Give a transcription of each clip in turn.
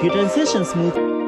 Help you transition smooth.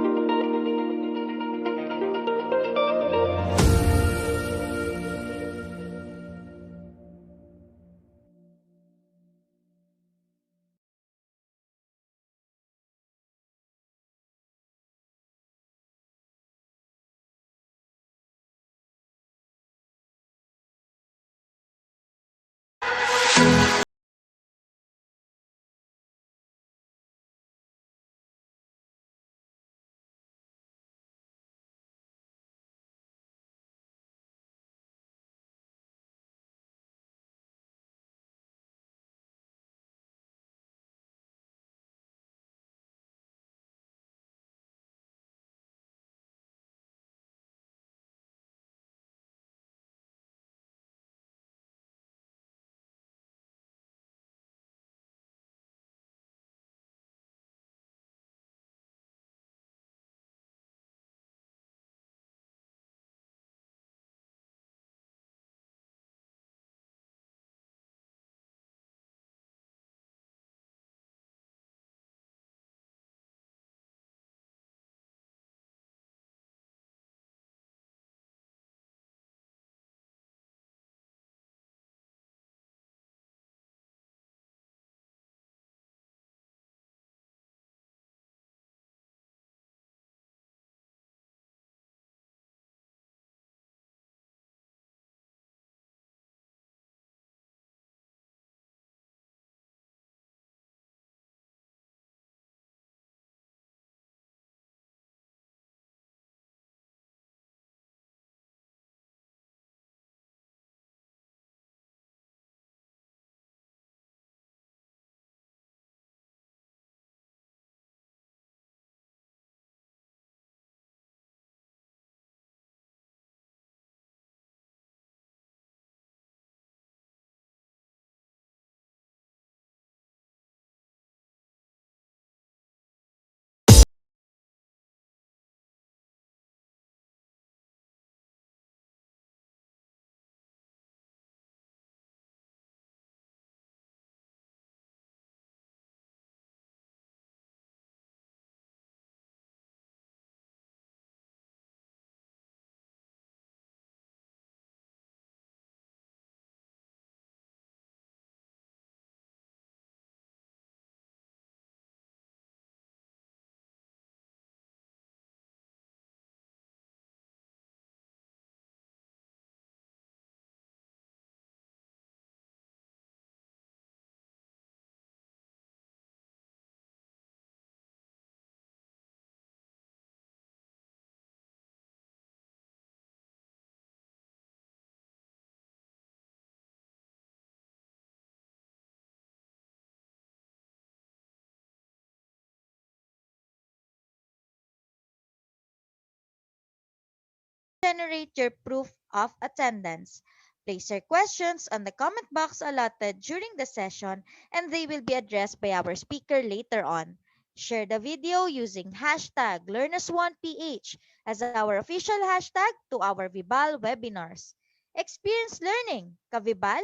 generate your proof of attendance. Place your questions on the comment box allotted during the session and they will be addressed by our speaker later on. Share the video using hashtag learnAsOnePH as our official hashtag to our Vibal webinars. Experience learning, ka-Vibal?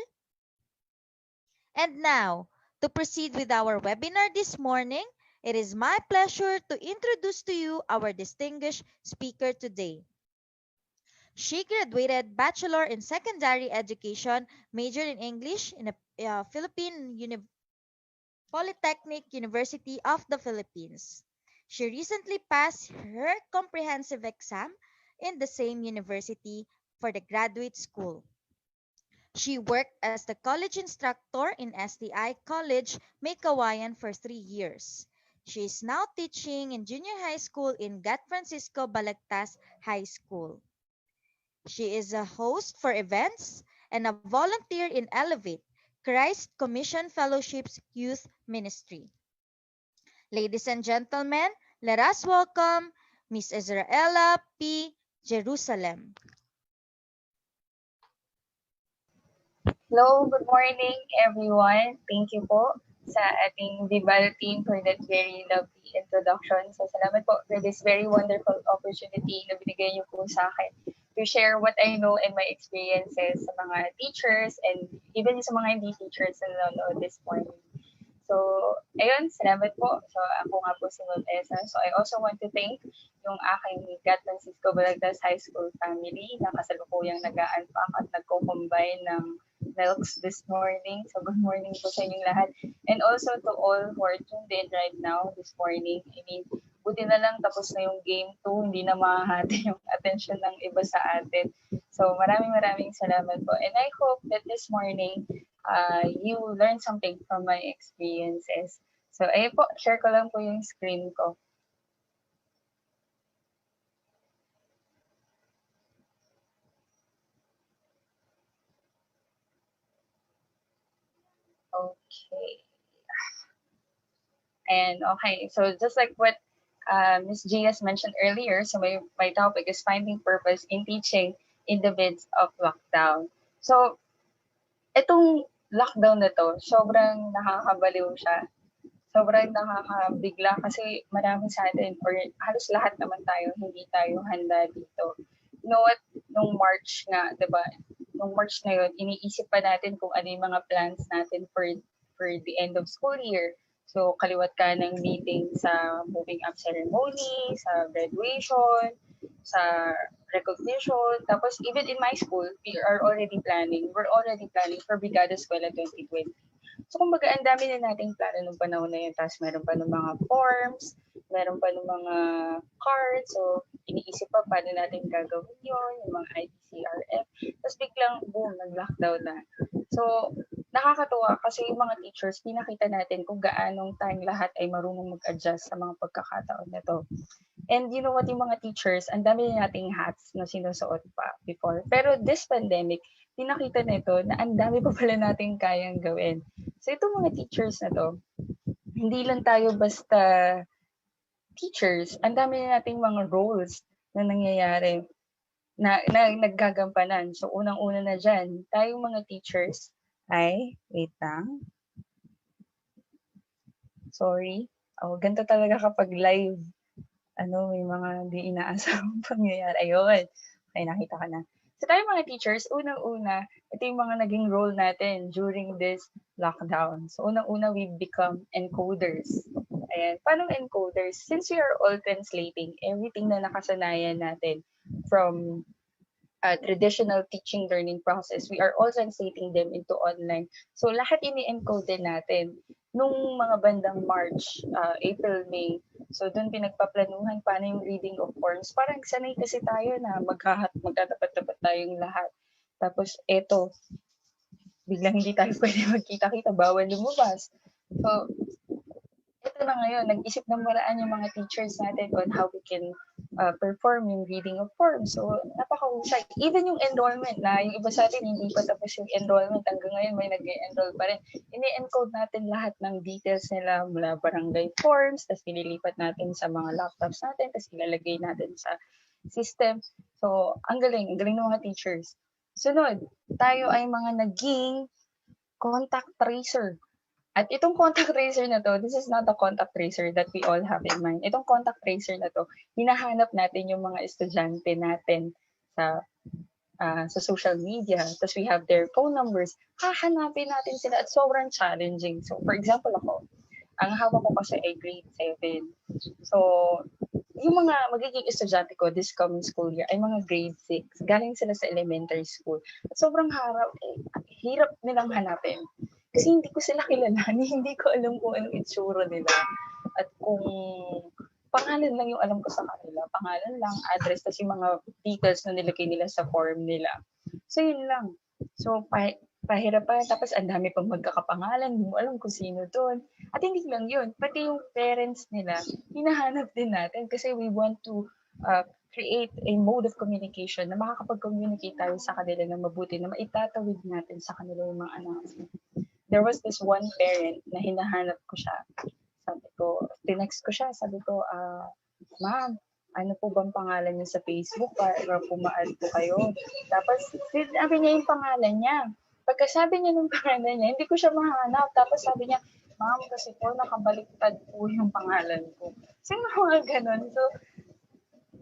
And now, to proceed with our webinar this morning, it is my pleasure to introduce to you our distinguished speaker today. She graduated Bachelor in Secondary Education, majored in English in the Philippine Polytechnic University of the Philippines. She recently passed her comprehensive exam in the same university for the graduate school. She worked as the college instructor in STI College, Meycauayan for 3 years. She is now teaching in junior high school in Gat Francisco Balagtas High School. She is a host for events and a volunteer in Elevate, Christ Commission Fellowship's Youth Ministry. Ladies and gentlemen, let us welcome Miss Ezraella P. Jerusalem. Hello, good morning everyone. Thank you po sa ating Vibal team for that very lovely introduction. So salamat po for this very wonderful opportunity na binigay niyo po sa akin to share what I know and my experiences sa mga teachers and even sa mga hindi teachers na nanonood this morning. So, ayun, salamat po. So, ako nga po si Ma'am Esa. So, I also want to thank yung aking Gat Francisco Balagtas High School family na kasalukuyang nag-a-unpack at nagko-combine ng milks this morning. So, good morning po sa inyong lahat. And also to all who are tuned in right now this morning. I mean, buti na lang tapos na yung game 2, hindi na mahahati yung attention ng iba sa atin. So, maraming salamat po. And I hope that this morning, you learn something from my experiences. So, ayun po, share ko lang po yung screen ko. Okay. And okay, so just like what Ms. G has mentioned earlier, so my topic is finding purpose in teaching in the midst of lockdown. So, itong lockdown na to, sobrang nakakabaliw siya. Sobrang nakakabigla kasi marami sa atin or halos lahat naman tayo, hindi tayo handa dito. You know what? Nung March nga, 'di ba? Nung March na yun, iniisip pa natin kung ano yung mga plans natin for the end of school year. So, kaliwat ka ng meeting sa moving up ceremony, sa graduation, sa recognition. Tapos, even in my school, we're already planning for Brigada Eskwela 2020. So, kumbaga, ang dami na nating plano nung panahon na yun. Tapos, meron pa ng mga forms, meron pa ng mga cards. So, iniisip pa paano natin gagawin yun, yung mga ITCRF. Tapos, biglang, boom, nag-lockdown na. So, nakakatuwa kasi yung mga teachers, pinakita natin kung gaanong tayong lahat ay marunong mag-adjust sa mga pagkakataon na to. And you know what, yung mga teachers, ang dami na nating hats na sinusuot pa before. Pero this pandemic, pinakita nito na ang dami pa pala nating kayang gawin. So itong mga teachers na to, hindi lang tayo basta teachers, ang dami na nating mga roles na nangyayari na naggagampanan. So unang-una na dyan, tayong mga teachers ay, wait lang. Sorry. Ganito talaga kapag live. May mga di inaasahang pangyayari. Ayun. Okay, nakita ka na. So tayo mga teachers, unang-una, ito yung mga naging role natin during this lockdown. So unang-una, we become encoders. Ayan. Paano encoders? Since we are all translating everything na nakasanayan natin from traditional teaching learning process, we are all translating them into online. So lahat ini-encode din natin. Nung mga bandang March, April, May, so doon pinagpaplanuhan paano yung reading of forms. Parang sanay kasi tayo na magtatapat-tapat tayong lahat. Tapos eto, biglang hindi tayo pwede magkita-kita, bawal lumabas. So, ito na ngayon, nag-isip ng maraan yung mga teachers natin on how we can perform yung reading of forms. So, napakahusay. Even yung enrollment na, yung iba sa atin, hindi pa tapos yung enrollment. Hanggang ngayon, may nag-enroll pa rin. Ini-encode natin lahat ng details nila mula barangay forms, tapos nililipat natin sa mga laptops natin, tapos ilalagay natin sa system. So, ang galing ng mga teachers. Sunod, tayo ay mga naging contact tracer. At itong contact tracer na to, this is not a contact tracer that we all have in mind. Itong contact tracer na to, hinahanap natin yung mga estudyante natin sa sa social media. Tapos we have their phone numbers. Hahanapin natin sila at sobrang challenging. So, for example ako, ang hawak ko kasi ay grade 7. So, yung mga magiging estudyante ko this coming school year ay mga grade 6. Galing sila sa elementary school. At sobrang hirap nilang hanapin. Kasi hindi ko sila kilalanin, hindi ko alam kung anong itsura nila. At kung pangalan lang yung alam ko sa kanila, pangalan lang, address, tapos yung mga details na nilagay nila sa form nila. So, yun lang. So, pahirapan, tapos ang dami pang magkakapangalan, hindi mo alam kung sino doon. At hindi lang yun, pati yung parents nila, hinahanap din natin kasi we want to create a mode of communication na makakapag-communicate tayo sa kanila na mabuti, na maitatawid natin sa kanila yung mga anak. There was this one parent na hinahanap ko siya. Sabi ko, tinext ko siya, sabi ko, ma'am, ano po bang pangalan niyo sa Facebook para pumaan po kayo? Tapos, sinabi niya yung pangalan niya. Pagkasabi niya ng pangalan niya, hindi ko siya mahanap. Tapos sabi niya, ma'am, kasi po nakabaliktad po yung pangalan ko. So, mga ganun. So,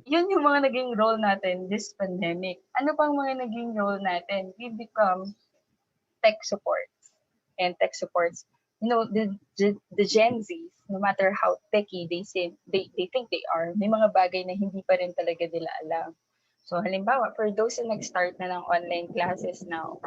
yun yung mga naging role natin this pandemic. Ano pang mga naging role natin? We become tech supports. And tech supports, you know, the Gen Zs, no matter how techy they say, they think they are, may mga bagay na hindi pa rin talaga nila alam. So, halimbawa, for those na nag-start na ng online classes now,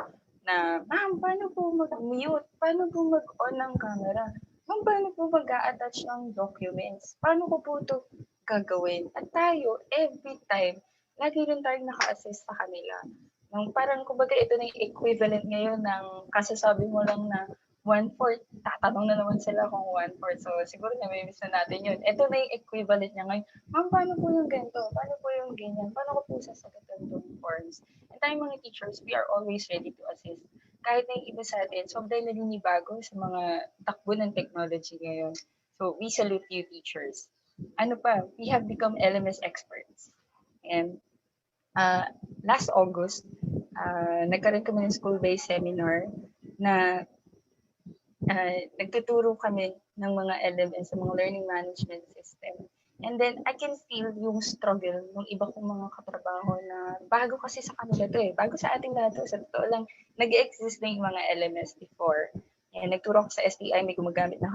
na, ma'am, paano po mag-mute? Paano po mag-on ng camera? Ma'am, paano po mag-a-attach ng documents? Paano ko po ito gagawin? At tayo, every time, lagi rin tayong naka-assist sa kanila. Parang, kumbaga, ito na yung equivalent ngayon ng kasasabi mo lang na 1/4, tatanong na naman sila kung 1/4. So, siguro na-miss na natin yun. Ito na yung equivalent niya ngayon. Ma'am, paano po yung ganito? Paano po yung ganyan? Paano ko po sasagutin itong forms? And tayo mga teachers, we are always ready to assist. Kahit na yung iba sa atin, sobrang naninibago sa mga takbo ng technology ngayon. So, we salute you, teachers. Ano pa? We have become LMS experts. And last August, nagkaroon kami ng school-based seminar na nagtuturo kami ng mga LMS sa mga learning management system. And then, I can feel yung struggle ng iba kong mga katrabaho na bago kasi sa kanila to eh. Bago sa ating lahat to. Sa totoo lang, nag-exist na yung mga LMS before. And nagturo ko sa STI, may gumagamit na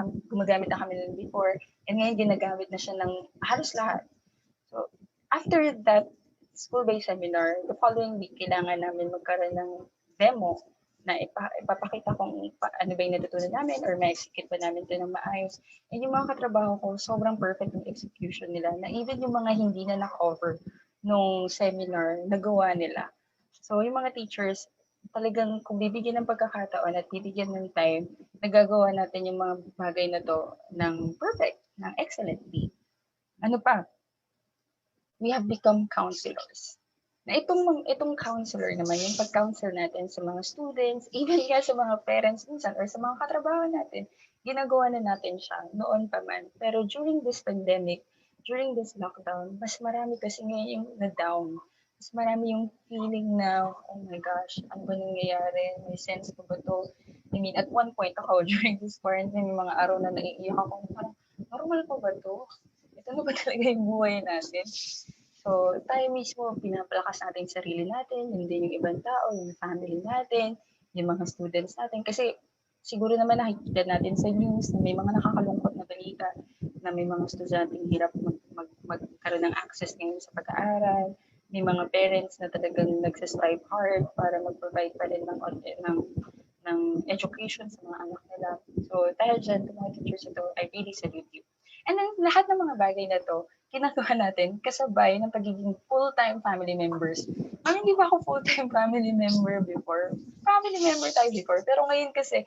kami nun before. And ngayon, ginagamit na siya ng halos lahat. So, after that school-based seminar, the following week, kailangan namin magkaroon ng demo na ipapakita kung ano ba yung natutunan namin or ma-execute ba namin ito ng maayos. And yung mga katrabaho ko, sobrang perfect yung execution nila na even yung mga hindi na na-cover nung seminar, nagawa nila. So yung mga teachers, talagang kung bibigyan ng pagkakataon at bibigyan ng time, nagagawa natin yung mga bagay na to ng perfect, ng excellently. Ano pa? We have become counselors. Na itong counselor naman, yung pag-counsel natin sa mga students, even nga sa mga parents minsan or sa mga katrabaho natin, ginagawa na natin siya noon pa man. Pero during this pandemic, during this lockdown, mas marami kasi ngayon yung na-down. Mas marami yung feeling na, oh my gosh, ano ba nangyayari? May sense ko ba to? I mean, at one point ako, during this quarantine, yung mga araw na naiiyak ako, parang, normal pa ba to? Ito na ba talaga yung buhay natin? So, tayo mismo, pinapalakas natin yung sarili natin, hindi yung ibang tao, yung family natin, yung mga students natin. Kasi siguro naman nakikita natin sa news na may mga nakakalungkot na balita na may mga estudyanteng hirap magkaroon ng access ngayon sa pag-aaral. May mga parents na talagang nagsistrive hard para mag-provide pa rin ng education sa mga anak nila. So, dahil dyan, mga teachers ito, I really salute you. And then, lahat ng mga bagay na to, ginagawa natin kasabay ng pagiging full-time family members. Hindi ba ako full-time family member before? Family member tayo before. Pero ngayon kasi,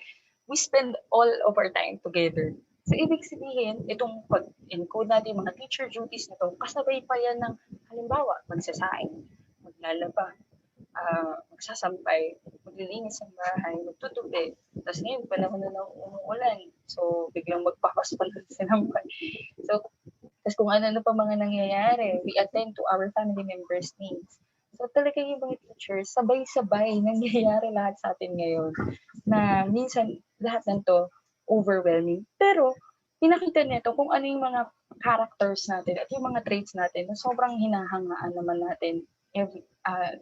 we spend all of our time together. So, ibig sabihin, itong pag-encode natin yung mga teacher duties na to, kasabay pa yan ng, halimbawa, magsasaing, maglalaba, magsasampay, maglilinis ng bahay, magtutubi. Tapos ngayon, panahon na ng umuulan. So, biglang magpapaspal ng sinampay. So, tapos kung ano pa mga nangyayari, we attend to our family members' needs. So talaga yung mga teachers, sabay-sabay nangyayari lahat sa atin ngayon na minsan lahat ng to overwhelming. Pero pinakita nito kung ano yung mga characters natin at yung mga traits natin na sobrang hinahangaan naman natin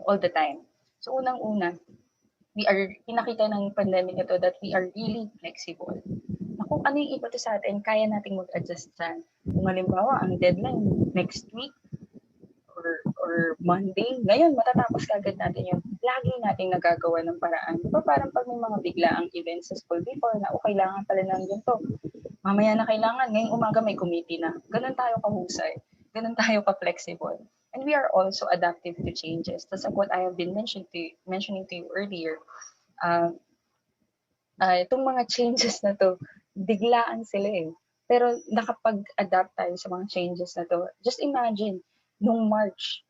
all the time. So unang-una, pinakita ng pandemic ito that we are really flexible. Na kung ano yung iba to sa atin, kaya nating mag-adjust dyan. Kung halimbawa, ang deadline next week, or Monday, ngayon matatapos kagad natin yun. Lagi nating nagagawa ng paraan. Diba parang pag may mga biglaang events sa school before na kailangan pala ng ganito. Mamaya na kailangan, ngayong umaga may committee na. Ganun tayo kahusay. Ganun tayo ka-flexible. And we are also adaptive to changes. That's like what I have been mentioning to you earlier. Itong mga changes na to, biglaan sila eh. Pero nakapag-adapt tayo sa mga changes na to. Just imagine, nung March,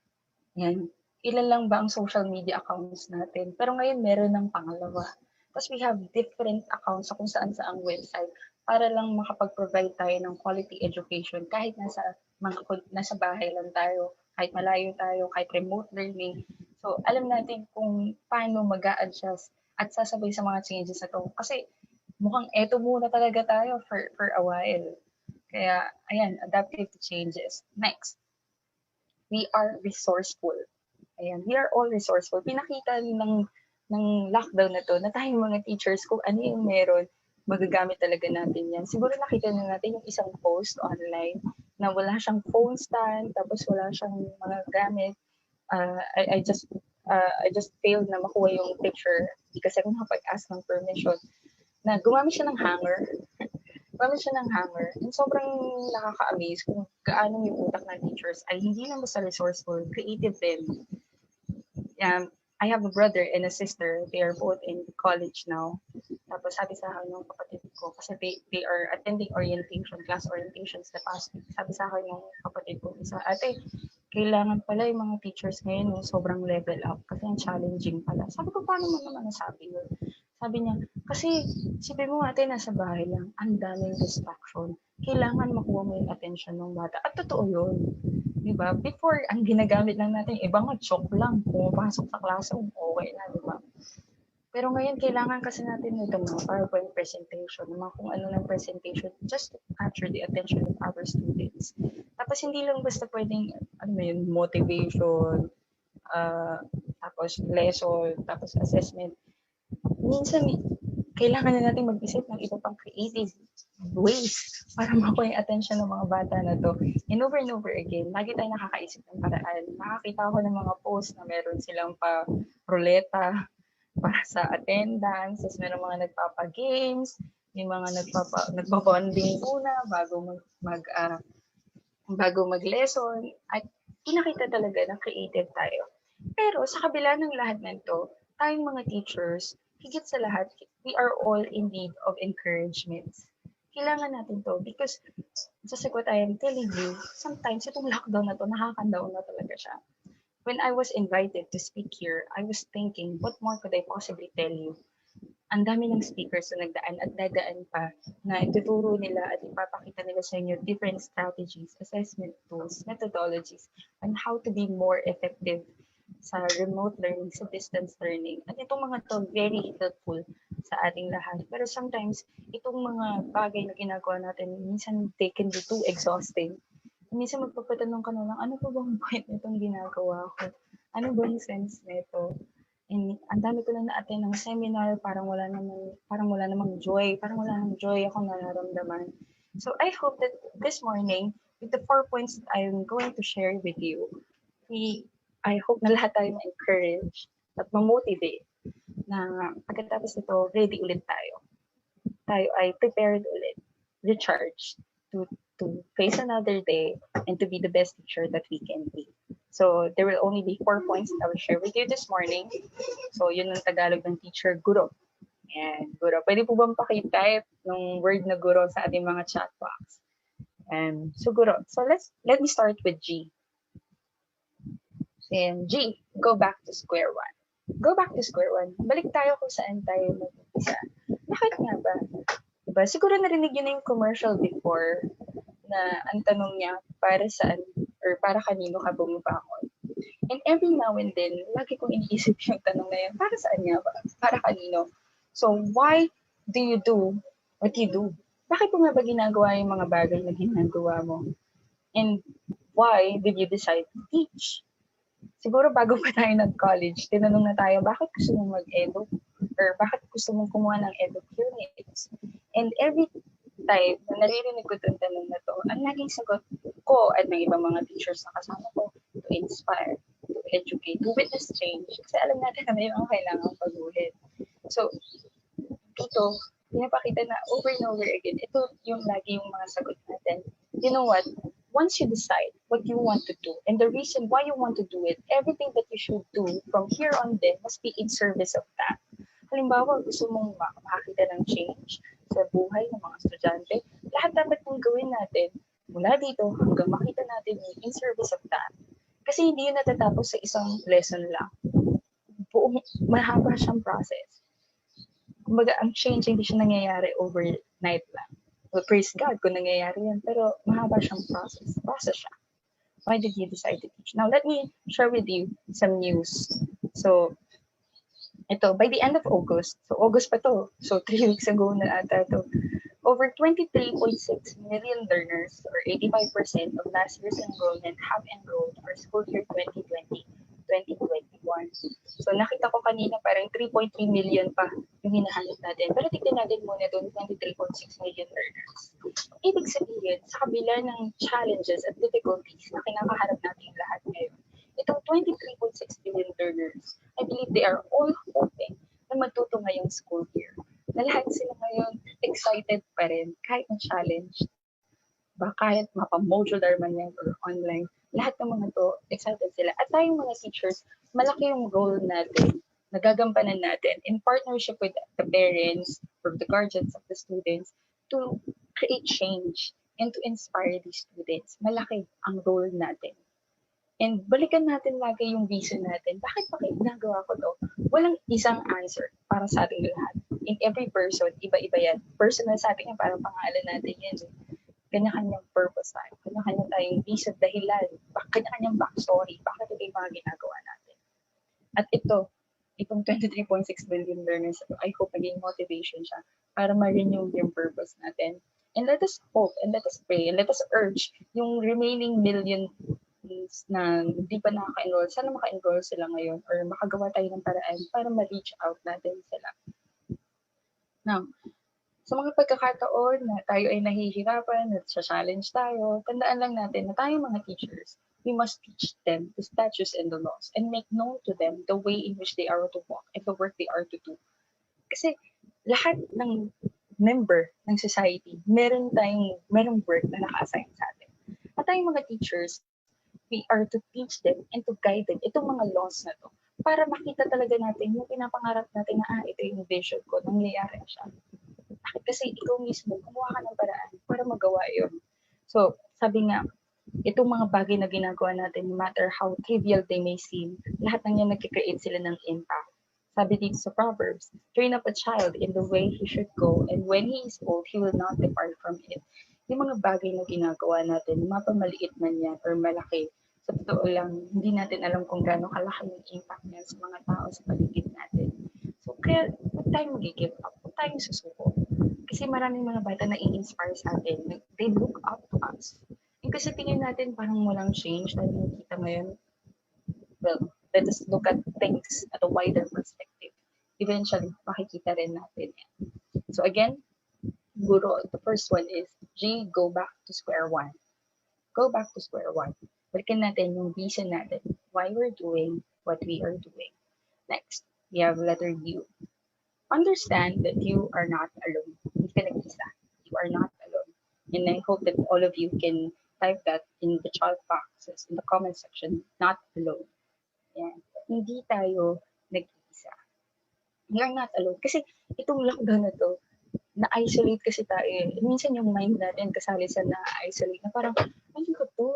yan, ilan lang ba ang social media accounts natin? Pero ngayon meron ng pangalawa. Tapos we have different accounts sa kung saan saang website para lang makapag-provide tayo ng quality education kahit nasa bahay lang tayo, kahit malayo tayo, kahit remote learning. So alam natin kung paano mag-a-adjust at sasabay sa mga changes na to. Kasi mukhang eto muna talaga tayo for a while. Kaya, ayan, adaptive to changes. Next, we are resourceful. Ayan, we are all resourceful. Pinakita ng lockdown na to na tayong mga teachers kung ano yung meron, magagamit talaga natin yan. Siguro nakita na natin yung isang post online na wala siyang phone stand, tapos wala siyang mga gamit. I just failed na makuha yung picture kasi ako nakapag-ask ng permission na gumamit siya ng hanger. Gumamit siya ng hanger. And sobrang nakaka-amaze kung gaano yung utak ng teachers ay hindi lang basta resourceful, creative din. I have a brother and a sister. They are both in college now. Tapos sabi sa akin ng kapatid ko, kasi they are attending class orientations the past week. Sabi sa akin ng kapatid ko, ate, kailangan pala yung mga teachers ngayon yung sobrang level up kasi yung challenging pala. Sabi ko, paano mo naman nasabi yun? Sabi niya, kasi sabi mo ate, nasa bahay lang, ang daming distraction. Kailangan makuha mo yung attention ng bata. At totoo yun. Diba? Before, ang ginagamit lang natin, ibang chalk lang. Pumapasok sa classroom, okay na, diba? Pero ngayon, kailangan kasi natin itong mga PowerPoint presentation, mga kung ano ng presentation, just to capture the attention of our students. Tapos hindi lang basta pwedeng, motivation, tapos lesson, tapos assessment. Minsan, kailangan na natin mag-isip ng iba pang creative ways para makuha yung attention ng mga bata na to. And over again, lagi tayo nakakaisip ng paraan. Nakakita ako ng mga posts na meron silang ruleta para sa attendance, tapos meron mga nagpapa-games, may mga nagpa-bonding muna bago mag-lesson. At pinakita talaga na creative tayo. Pero sa kabila ng lahat nito, tayong mga teachers, higit sa lahat, we are all in need of encouragement. Kailangan natin to because just like what I am telling you, sometimes itong lockdown na to, nakaka-down na talaga siya. When I was invited to speak here, I was thinking, what more could I possibly tell you? Ang dami ng speakers na nagdaan at dadaan pa na ituturo nila at ipapakita nila sa inyo different strategies, assessment tools, methodologies, on how to be more effective sa remote learning, sa distance learning. At itong mga to very helpful sa ating lahat. Pero sometimes, itong mga bagay na ginagawa natin, minsan they can be too exhausting. Minsan magpapatanong ka na lang, ano pa bang point nitong ginagawa ko? Ano ba yung sense nito? And ang dami ko na na-attend ng seminar, parang wala namang joy akong nararamdaman. So I hope that this morning, with the 4 points that I'm going to share with you, I hope na lahat tayo ma-encourage at ma-motivate na pagkatapos nito, ready ulit tayo. Tayo ay prepared ulit, recharged to face another day and to be the best teacher that we can be. So there will only be 4 points that I will share with you this morning. So yun ang Tagalog ng teacher, guro. And guro, pwede po bang pakitype ng word na guro sa ating mga chat box? So guro. So let me start with G. And G, go back to square one. Go back to square one. Balik tayo kung saan tayo mag-umpisa. Bakit nga ba? Diba? Siguro narinig yun na yung commercial before na ang tanong niya para saan or para kanino ka bumabangon. And every now and then, lagi kong iniisip yung tanong na yan, para saan nga ba? Para kanino? So, why do you do what you do? Bakit mo nga ba ginagawa yung mga bagay na ginagawa mo? And why did you decide to teach? Siguro bago pa tayo nag-college, tinanong na tayo, bakit gusto mong mag-edu? Or bakit gusto mong kumuha ng edu units? And every time na naririnig ko itong tanong na to, ang naging sagot ko at ng ibang mga teachers na kasama ko, to inspire, to educate, to witness change. Kasi alam natin na may mga kailangang pag-ulit. So, dito, pinapakita na over and over again, ito yung lagi yung mga sagot natin. You know what? Once you decide what you want to do and the reason why you want to do it, everything that you should do from here on then must be in service of that. Halimbawa, gusto mong makakita ng change sa buhay ng mga estudyante, lahat dapat mong gawin natin mula dito hanggang makita natin in service of that. Kasi hindi yun natatapos sa isang lesson lang. Buong mahaba siyang process. Kumbaga, ang change hindi siya nangyayari overnight lang. Well, praise God kung nangyayari yan, pero mahaba siyang process. Process siya. Why did you decide to teach? Now, let me share with you some news. So, ito, by the end of August, so August pa to, so 3 weeks ago na ata to, over 23.6 million learners, or 85% of last year's enrollment have enrolled for school year 2020-2021. So nakita ko kanina parang 3.3 million pa yung hinahanap natin. Pero tignan natin muna doon, 23.6 million learners. Ibig sabihin, sa kabila ng challenges at difficulties na kinakaharap natin lahat ngayon, itong 23.6 million learners, I believe they are all hoping na matuto ngayong school year. Na lahat sila ngayon excited pa rin kahit na challenge. Ba kahit mapa-modular man yan or online, lahat ng mga to, excited sila. At tayong mga teachers, malaki yung role natin, nagagampanan natin in partnership with the parents or the guardians of the students to create change and to inspire these students. Malaki ang role natin. And balikan natin lagi yung reason natin. Bakit pa ginagawa ko to? Walang isang answer para sa ating lahat. In every person, iba-iba yan. Personal sa atin yan, parang pangalan natin yan. Kanya-kanyang purpose tayo. Kanya-kanya tayong reason, dahilan. Kanya-kanyang backstory. Bakit ito yung mga ginagawa natin? At itong 23.6 billion learners, I hope maging motivation siya para ma-renew yung purpose natin. And let us hope, and let us pray, and let us urge yung remaining million na hindi pa nakaka-enroll, sana maka-enroll sila ngayon or makagawa tayo ng paraan para ma-reach out natin sila. Now, sa mga pagkakataon na tayo ay nahihirapan, at challenge tayo, tandaan lang natin na tayo mga teachers, we must teach them the statutes and the laws and make known to them the way in which they are to walk and the work they are to do. Kasi lahat ng member ng society, merong work na naka-assign sa atin. At tayong mga teachers, we are to teach them and to guide them itong mga laws na to para makita talaga natin yung pinapangarap natin na ito yung vision ko, nangyayari siya. Kasi ikaw mismo, kumuha ka ng paraan para magawa yun. So, sabi nga, itong mga bagay na ginagawa natin, no matter how trivial they may seem, lahat ng yan nag-create sila ng impact. Sabi dito sa Proverbs, train up a child in the way he should go, and when he is old, he will not depart from it. Yung mga bagay na ginagawa natin, mapamaliit man yan or malaki, sa totoo lang, hindi natin alam kung gaano kalaki yung impact niya sa mga tao sa paligid natin. So, kaya huwag tayong mag-give up, huwag tayong susuko. Kasi maraming mga bata na i-inspire sa atin. They look up to us. And kasi tingin natin parang walang change na nakikita ngayon. Well, let us look at things at a wider perspective. Eventually, makikita rin natin yan. So again, Guru, the first one is G, go back to square one. Go back to square one. Balikan natin yung reason natin why we're doing what we are doing. Next, we have letter U. Understand that you are not alone. Hindi ka nag-isa. You are not alone. And I hope that all of you can type that in the chat boxes, in the comment section, not alone. Yan. Hindi tayo nag-isa. You are not alone. Kasi itong lockdown na to, na-isolate kasi tayo. Minsan yung mind natin kasali sa na-isolate na parang, ano ko to?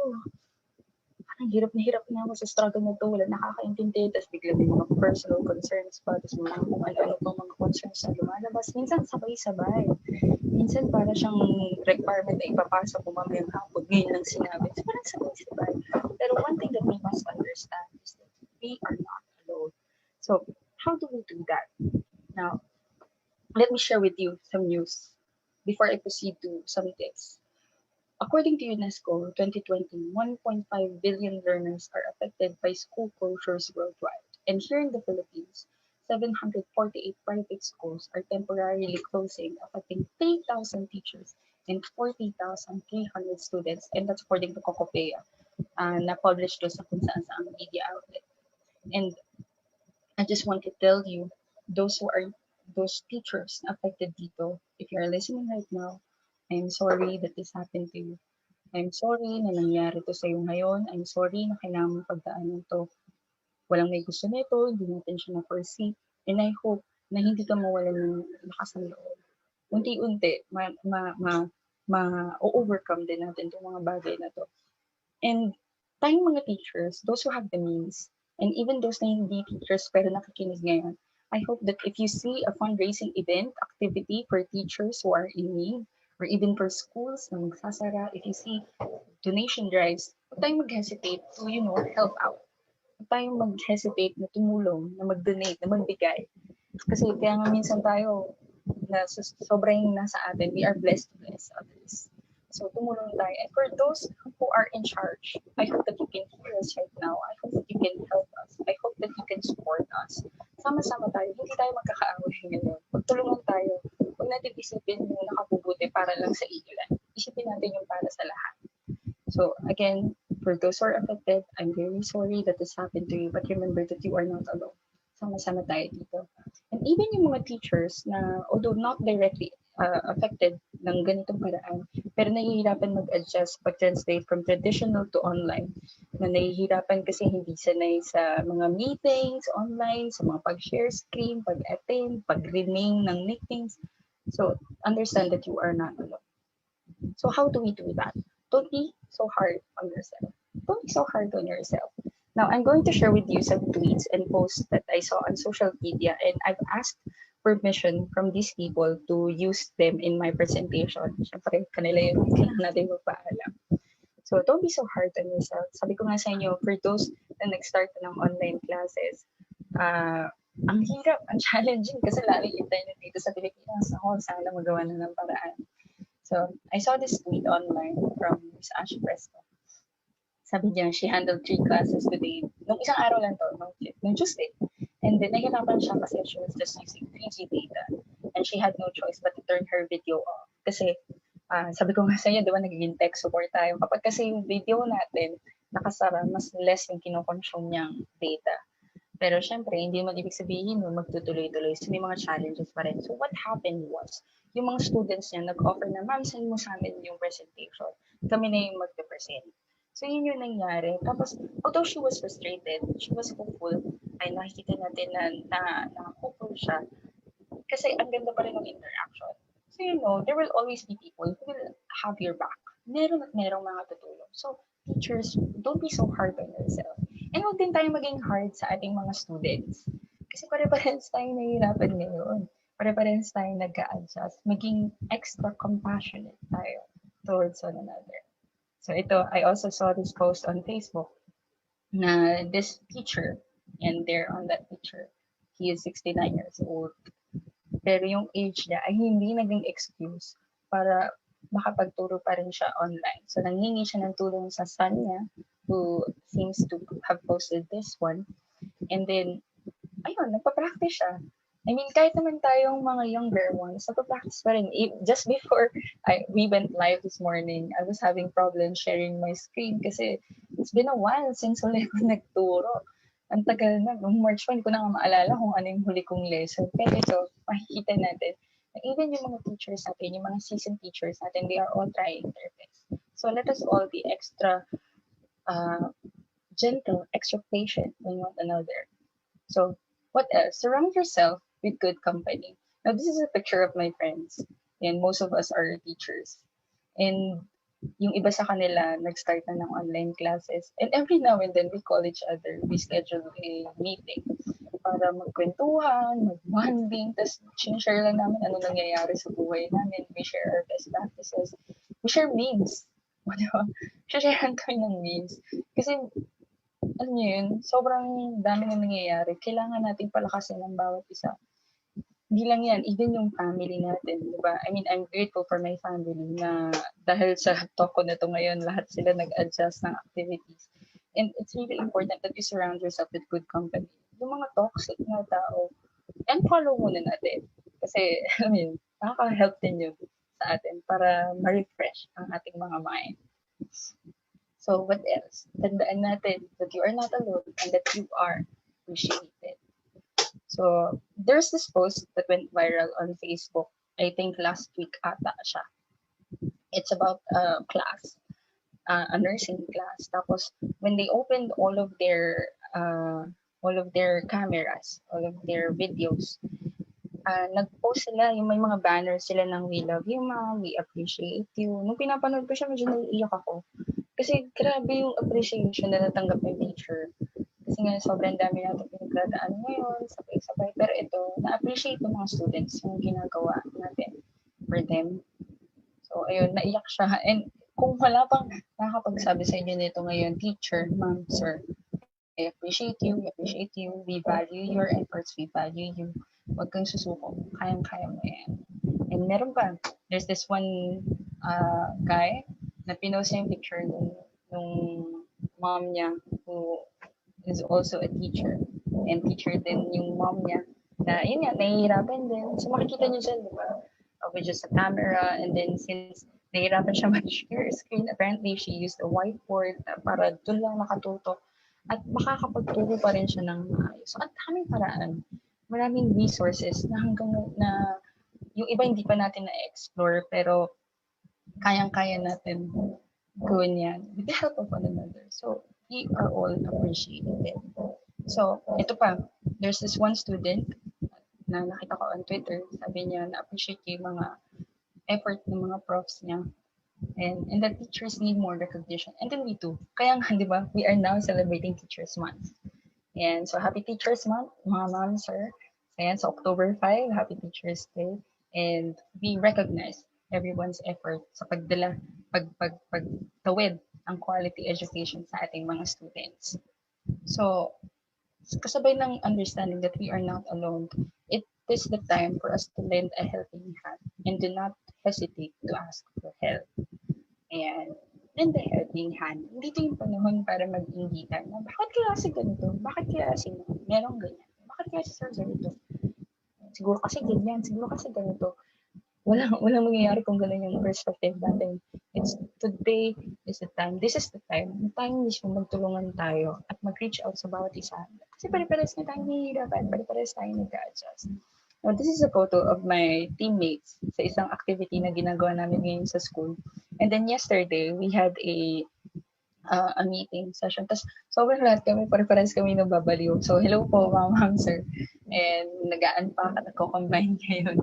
Parang hirap na ako sa struggle na to. Wala nakakaintindi. Tapos bigla may mga personal concerns pa. Tapos mga kung ano-ano pa mga concerns na lumalabas. Minsan sabay-sabay. Minsan para siyang requirement na ipapasa ko mamayang hapon. Ngayon lang sinabi. So parang sabay-sabay. Pero one thing that we must understand is that we are not alone. So how do we do that? Now, let me share with you some news before I proceed to some tips. According to UNESCO, 2020, 1.5 billion learners are affected by school closures worldwide. And here in the Philippines, 748 private schools are temporarily closing, affecting 3,000 teachers and 40,300 students. And that's according to Kokopea, na-publish to sa kung saan media outlet. And I just want to tell you, those teachers affected dito, if you're listening right now, I'm sorry that this happened to you. I'm sorry na nangyari to sa'yo ngayon. I'm sorry na kailangan mong pagdaanan to. Walang may gusto nito, hindi natin siya na-foresee. And I hope na hindi ka mawalan ng lakas ng loob. Unti-unti, ma-overcome din natin itong mga bagay na to. And tayong mga teachers, those who have the means, and even those na hindi teachers pero nakikinig ngayon, I hope that if you see a fundraising event, activity for teachers who are in need, or even for schools na magsasara, if you see donation drives, huwag tayong mag-hesitate to, help out. Huwag tayong mag-hesitate na tumulong, na mag-donate, na magbigay. Kasi kaya nga minsan tayo, na sobrang nasa atin, we are blessed to bless others. So tumulong tayo. And for those who are in charge, I hope that you can hear us right now. I hope that you can help us. I hope that you can support us. Sama-sama tayo. Hindi tayo magkakaaway ngayon. Magtulungan tayo. Huwag natin isipin yung nakabubuti para lang sa ilan. Isipin natin yung para sa lahat. So again, for those who are affected, I'm very sorry that this happened to you. But remember that you are not alone. Sama-sama tayo dito. And even yung mga teachers na, although not directly affected ng ganitong paraan, pero nahihirapan mag-adjust, pag-translate from traditional to online, na nahihirapan kasi hindi sanay sa mga meetings online, sa mga pag-share screen, pag-attend, pag-rename ng meetings. So, understand that you are not alone. So, how do we do that? Don't be so hard on yourself. Don't be so hard on yourself. Now, I'm going to share with you some tweets and posts that I saw on social media, and I've asked permission from these people to use them in my presentation. Siyempre, kanila yung kailangan natin magpaalam. So, don't be so hard on yourself. Sabi ko nga sa inyo, for those na nag-start ng online classes, ang hirap, ang challenging kasi lalo yung internet dito sa Pilipinas. Ako, sana magawa na ng paraan. So, I saw this tweet online from Miss Ash Presto. Sabi niya, she handled 3 classes today. Nung isang araw lang to, nung Tuesday. And then, nahirapan siya kasi she was just using 3G data. And she had no choice but to turn her video off. Kasi, sabi ko nga sa iyo, di ba, nagiging tech support tayo. Kapag kasi yung video natin nakasara, mas less yung kinoconsume niyang data. Pero syempre, hindi mo ibig sabihin mo magtutuloy-tuloy. So, may mga challenges pa rin. So, what happened was, yung mga students niya nag-offer na, ma'am, send mo sa amin yung presentation. Kami na yung mag-present. So, yun yung nangyari. Tapos, although she was frustrated, she was hopeful. Ay, nakikita natin na hopeful siya. Kasi ang ganda pa rin ng interaction. So, there will always be people who will have your back. Meron at merong mga tutulong. So, teachers, don't be so hard on yourself. And huwag din tayo maging hard sa ating mga students. Kasi pare-parehas tayo nahihirapan ngayon. Pare-parehas tayo nag-a-adjust. Maging extra compassionate tayo towards one another. So ito, I also saw this post on Facebook na this teacher, and there on that picture, he is 69 years old. Pero yung age niya ay hindi naging excuse para makapagturo pa rin siya online. So nangingi siya ng tulong sa son niya, who seems to have posted this one. And then, ayun, nagpa-practice siya. I mean, kahit naman tayong mga younger ones, nagpa-practice pa rin. Just before we went live this morning, I was having problems sharing my screen kasi it's been a while since huli ko nagturo. Ang tagal na, noong March 1, hindi ko na nga maalala kung ano yung huli kong lesson. Pero ito, makikita natin na even yung mga teachers natin, yung mga seasoned teachers natin, they are all trying their best. So let us all be extra gentle, extra patient with one another. So what else? Surround yourself with good company. Now, this is a picture of my friends, and most of us are teachers. And yung iba sa kanila, nag-start na ng online classes. And every now and then, we call each other. We schedule a meeting para magkwentuhan, mag-bonding, tapos share lang namin ano nangyayari sa buhay namin. We share our best practices. We share memes. Diba? Sharehan kami ng memes. Kasi alam niyo yun, sobrang dami na nangyayari. Kailangan natin palakasin ang bawat isa. Hindi lang yan, even yung family natin, di ba? I mean, I'm grateful for my family na dahil sa talk ko na to ngayon, lahat sila nag-adjust ng activities. And it's really important that you surround yourself with good company. Yung mga toxic na tao, unfollow muna natin. Kasi, I mean, nakaka-help din yun sa atin para ma-refresh ang ating mga mind. So, what else? Tandaan natin that you are not alone and that you are appreciated. So, there's this post that went viral on Facebook. I think last week ata siya. It's about a class, a nursing class. Tapos, when they opened all of their cameras, all of their videos, nag-post sila, yung may mga banners sila ng we love you, ma'am, we appreciate you. Nung pinapanood ko siya, medyo naiiyak ako. Kasi grabe yung appreciation na natanggap ng teacher. Kasi nga sobrang dami natin pinagdadaan ngayon, sabay-sabay. Pero ito, na-appreciate ng mga students yung ginagawa natin for them. So, ayun, naiyak siya. And kung wala pang nakakapagsabi sa inyo nito ngayon, teacher, ma'am, sir, I appreciate you, we value your efforts, we value you. Huwag kang susuko, kayang-kaya mo yan. And meron pa, there's this one guy na pinost niya yung picture nung mom niya who is also a teacher. And teacher din yung mom niya na yun nga, nahihirapan din. So makikita niyo dyan, di ba? With just a camera, and then since nahihirapan siya mag-share screen, apparently she used a whiteboard para doon lang nakatuto. At makakapagturo pa rin siya ng maayos. So, at daming paraan. Maraming resources na hanggang na yung iba hindi pa natin na-explore, pero kayang-kaya natin gawin yan with the help of one another. So, we are all appreciated. So, ito pa, there's this one student na nakita ko on Twitter, sabi niya na-appreciate yung mga effort ng mga profs niya. And that teachers need more recognition. And then we too. Kaya nga, di ba, we are now celebrating Teachers Month. And so, Happy Teachers Month, mga ma'am, sir. Ayan, so October 5, Happy Teachers Day. And we recognize everyone's effort sa pagtawid ang quality education sa ating mga students. So, kasabay ng understanding that we are not alone, it is the time for us to lend a helping hand and do not hesitate to ask for help. Ayan. Lend a helping hand. Hindi ito yung panahon para mag-inggitan. Bakit kaya si ganito? Bakit kaya si merong ganyan? Bakit kaya si sir ganito? Siguro kasi ganyan. Siguro kasi ganito. Walang mangyayari kung gano'n yung perspective natin. It's today is the time. This is the time. Yung time mismo magtulungan tayo at mag-reach out sa bawat isa. Kasi pare-pares na tayo nahihirapan. Pare-pares tayo nag-adjust. Now, this is a photo of my teammates sa isang activity na ginagawa namin ngayon sa school. And then yesterday, we had a meeting session. Tapos sobrang lahat kami, pare-pares kami nababaliw. So, hello po, ma'am, sir. And nag-unpack at nagko-combine ngayon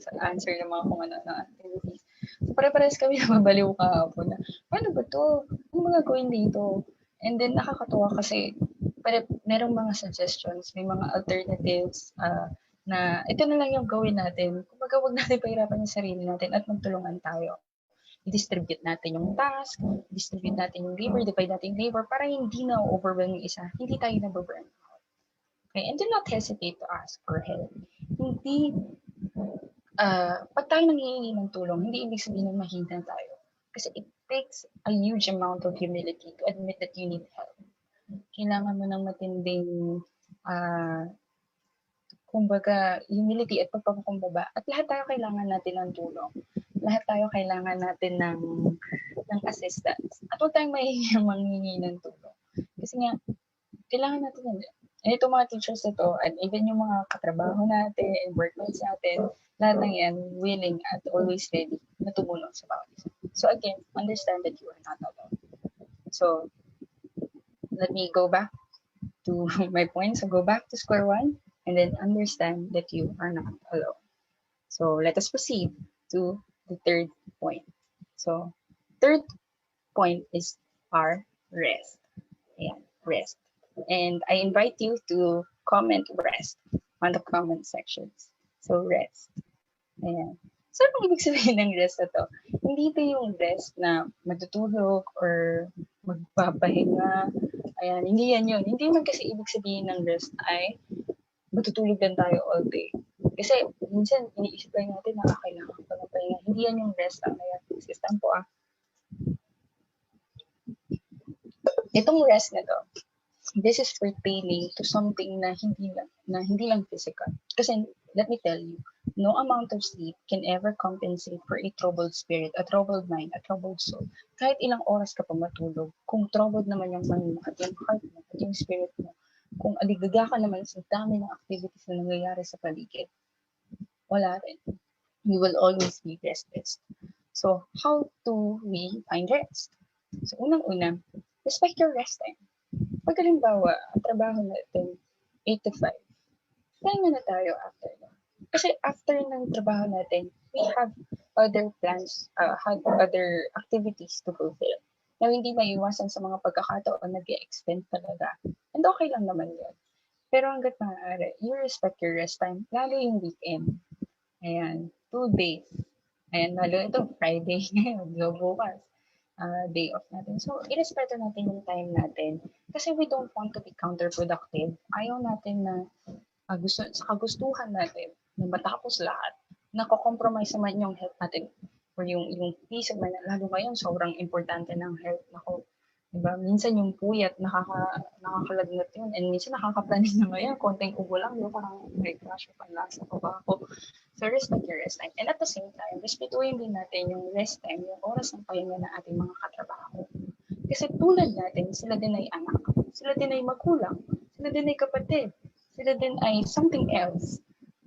sa answer ng mga kung ano activities. So, pare-pares kami nababaliw kahapon na, paano ba to? Ano mga gawin dito? And then nakakatuwa kasi merong mga suggestions, may mga alternatives na ito na lang yung gawin natin. Kumbaga, huwag natin pahirapan yung sarili natin at magtulungan tayo. I-distribute natin yung task, distribute natin yung labor, divide natin yung labor para hindi na overwhelm yung isa, hindi tayo na-burn out. Okay? And do not hesitate to ask for help. Hindi, pag tayo nanghihingi ng tulong, hindi ibig sabihin na mahina tayo. Kasi it takes a huge amount of humility to admit that you need help. Kailangan mo ng matinding kumbaga, humility at pagpapakumbaba. At lahat tayo kailangan natin ng tulong. Lahat tayo kailangan natin ng assistance. At huwag tayong manghingi ng tulong. Kasi nga, kailangan natin yun. And itong mga teachers ito, and even yung mga katrabaho natin, and workmates natin, lahat ng yan, willing at always ready na tumulong sa bawat isa. So again, understand that you are not alone. So, let me go back to my point. So go back to square one. And then understand that you are not alone. So let us proceed to the third point. So third point is our rest. Yeah, rest. And I invite you to comment rest on the comment sections. So rest. Ayan. So anong ibig sabihin ng rest na to? Hindi ito yung rest na matutulog or magpapahinga Ayan, hindi yan yun. Hindi man kasi ibig sabihin ng rest ay matutulog lang tayo all day. Kasi minsan iniisip lang natin na kailangan pa ng pahinga. Hindi yan yung rest ang kaya system po. Itong rest na to, this is pertaining to something na hindi lang physical. Kasi let me tell you, no amount of sleep can ever compensate for a troubled spirit, a troubled mind, a troubled soul. Kahit ilang oras ka pa matulog, kung troubled naman yung mind mo at yung heart mo at yung spirit mo, kung aligaga ka naman sa dami ng activities na nangyayari sa paligid, wala rin. You will always be restless. So, how do we find rest? So, unang-una, respect your rest time. Pag halimbawa, ang trabaho natin, 8 to 5, pahinga na tayo after na. Kasi after ng trabaho natin, we have other plans, have other activities to fulfill na hindi maiwasan sa mga pagkakataon nag-extend talaga. And okay lang naman yun. Pero hanggat maaari, you respect your rest time, lalo yung weekend. Ayan, 2 days. Ayan, lalo ito, Friday ngayon, bukas. Day off natin. So, irespeto natin yung time natin kasi we don't want to be counterproductive. Ayaw natin na sa kagustuhan natin na matapos lahat, nako-compromise naman yung health natin or yung peace of mind. Lalo ngayon, sobrang importante ng health. Nako, diba? Minsan yung puyat, nakakalagnat yun. And minsan nakakaplanin na ngayon, konting ubo lang, diba? Parang may crash o panlasa pa ba ako. So, respect your rest time. And at the same time, respetuhin din natin yung rest time, yung oras ng pahinga ng ating mga katrabaho. Kasi tulad natin, sila din ay anak, sila din ay magulang, sila din ay kapatid, sila din ay something else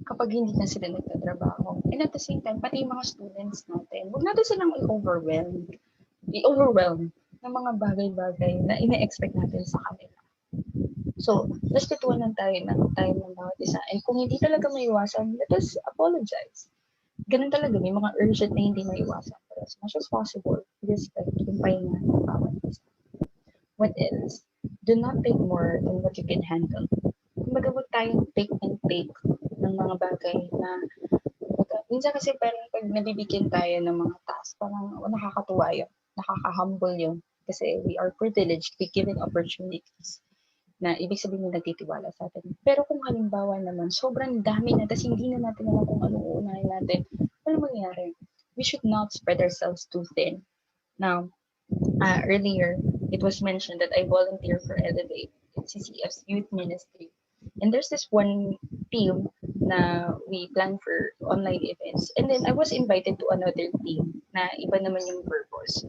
kapag hindi na sila nagtatrabaho. And at the same time, pati yung mga students natin, huwag natin silang i-overwhelm ng mga bagay-bagay na ine-expect natin sa kanila. So, respetuhan lang tayo ng time ng bawat isa. And kung hindi talaga maiwasan, let us apologize. Ganun talaga, may mga urgent na hindi maiwasan. But as much as possible, respect yung pahinga ng bawat isa. What else? Do not take more than what you can handle. Kumbaga, huwag tayong take and take ng mga bagay na minsan kasi parang pag nabibigyan tayo ng mga task, parang nakakatuwa yun. Nakaka-humble yun. Kasi we are privileged to be given opportunities na ibig sabihin na nagtitiwala sa atin. Pero kung halimbawa naman, sobrang dami na, tapos hindi na natin alam kung anong uunahin natin, ano mangyayari? We should not spread ourselves too thin. Now, earlier, it was mentioned that I volunteer for Elevate, CCF's youth ministry. And there's this one team na we plan for online events. And then I was invited to another team na iba naman yung purpose.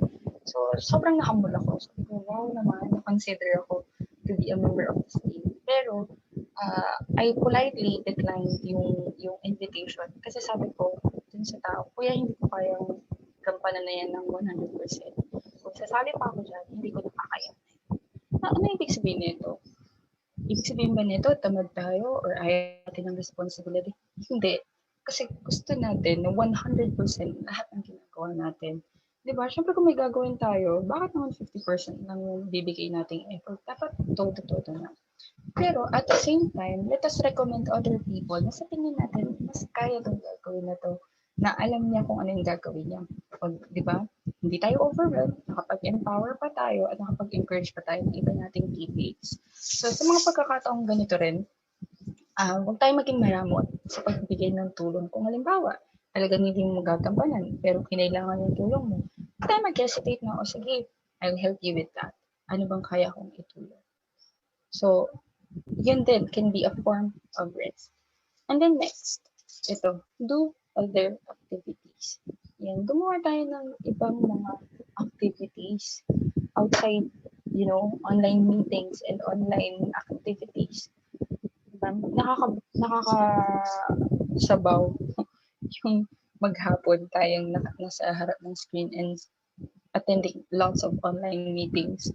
So, sobrang nakamul ako. Sabi ko, wow naman, na-consider ako to be a member of this team. Pero, I politely declined yung invitation. Kasi sabi ko, dun sa tao, kuya, hindi ko kayang gampanan na yan ng 100%. Kung sasali pa ako dyan, hindi ko nakakayanan. Ano ibig sabihin nito? Ibig sabihin ba nito, tamad tayo or ayaw natin ng responsibility? Hindi. Kasi gusto natin na 100% lahat ng ginagawa natin. Diba? Siyempre kung may gagawin tayo, bakit naman 50% lang yung bibigay nating effort? Dapat todo-todo na. Pero at the same time, let us recommend other people na sa tingin natin, mas kaya itong gagawin na to, na alam niya kung ano yung gagawin niya. O, di ba? Hindi tayo overwhelmed, nakapag-empower pa tayo at nakapag-encourage pa tayo ng iba nating teammates. So sa mga pagkakataong ganito rin, huwag tayo maging maramot sa pagbibigay ng tulong. Kung halimbawa, talagang hindi mo magagampanan, pero kinailangan yung tulong mo, huwag tayo mag-hesitate na, o sige, I'll help you with that. Ano bang kaya kong itulong? So, yun din can be a form of rest. And then next, ito, do other activities. Yan, gumawa tayo ng ibang mga activities outside, online meetings and online activities. Nakakasabaw yung maghapon tayong nasa harap ng screen and attending lots of online meetings.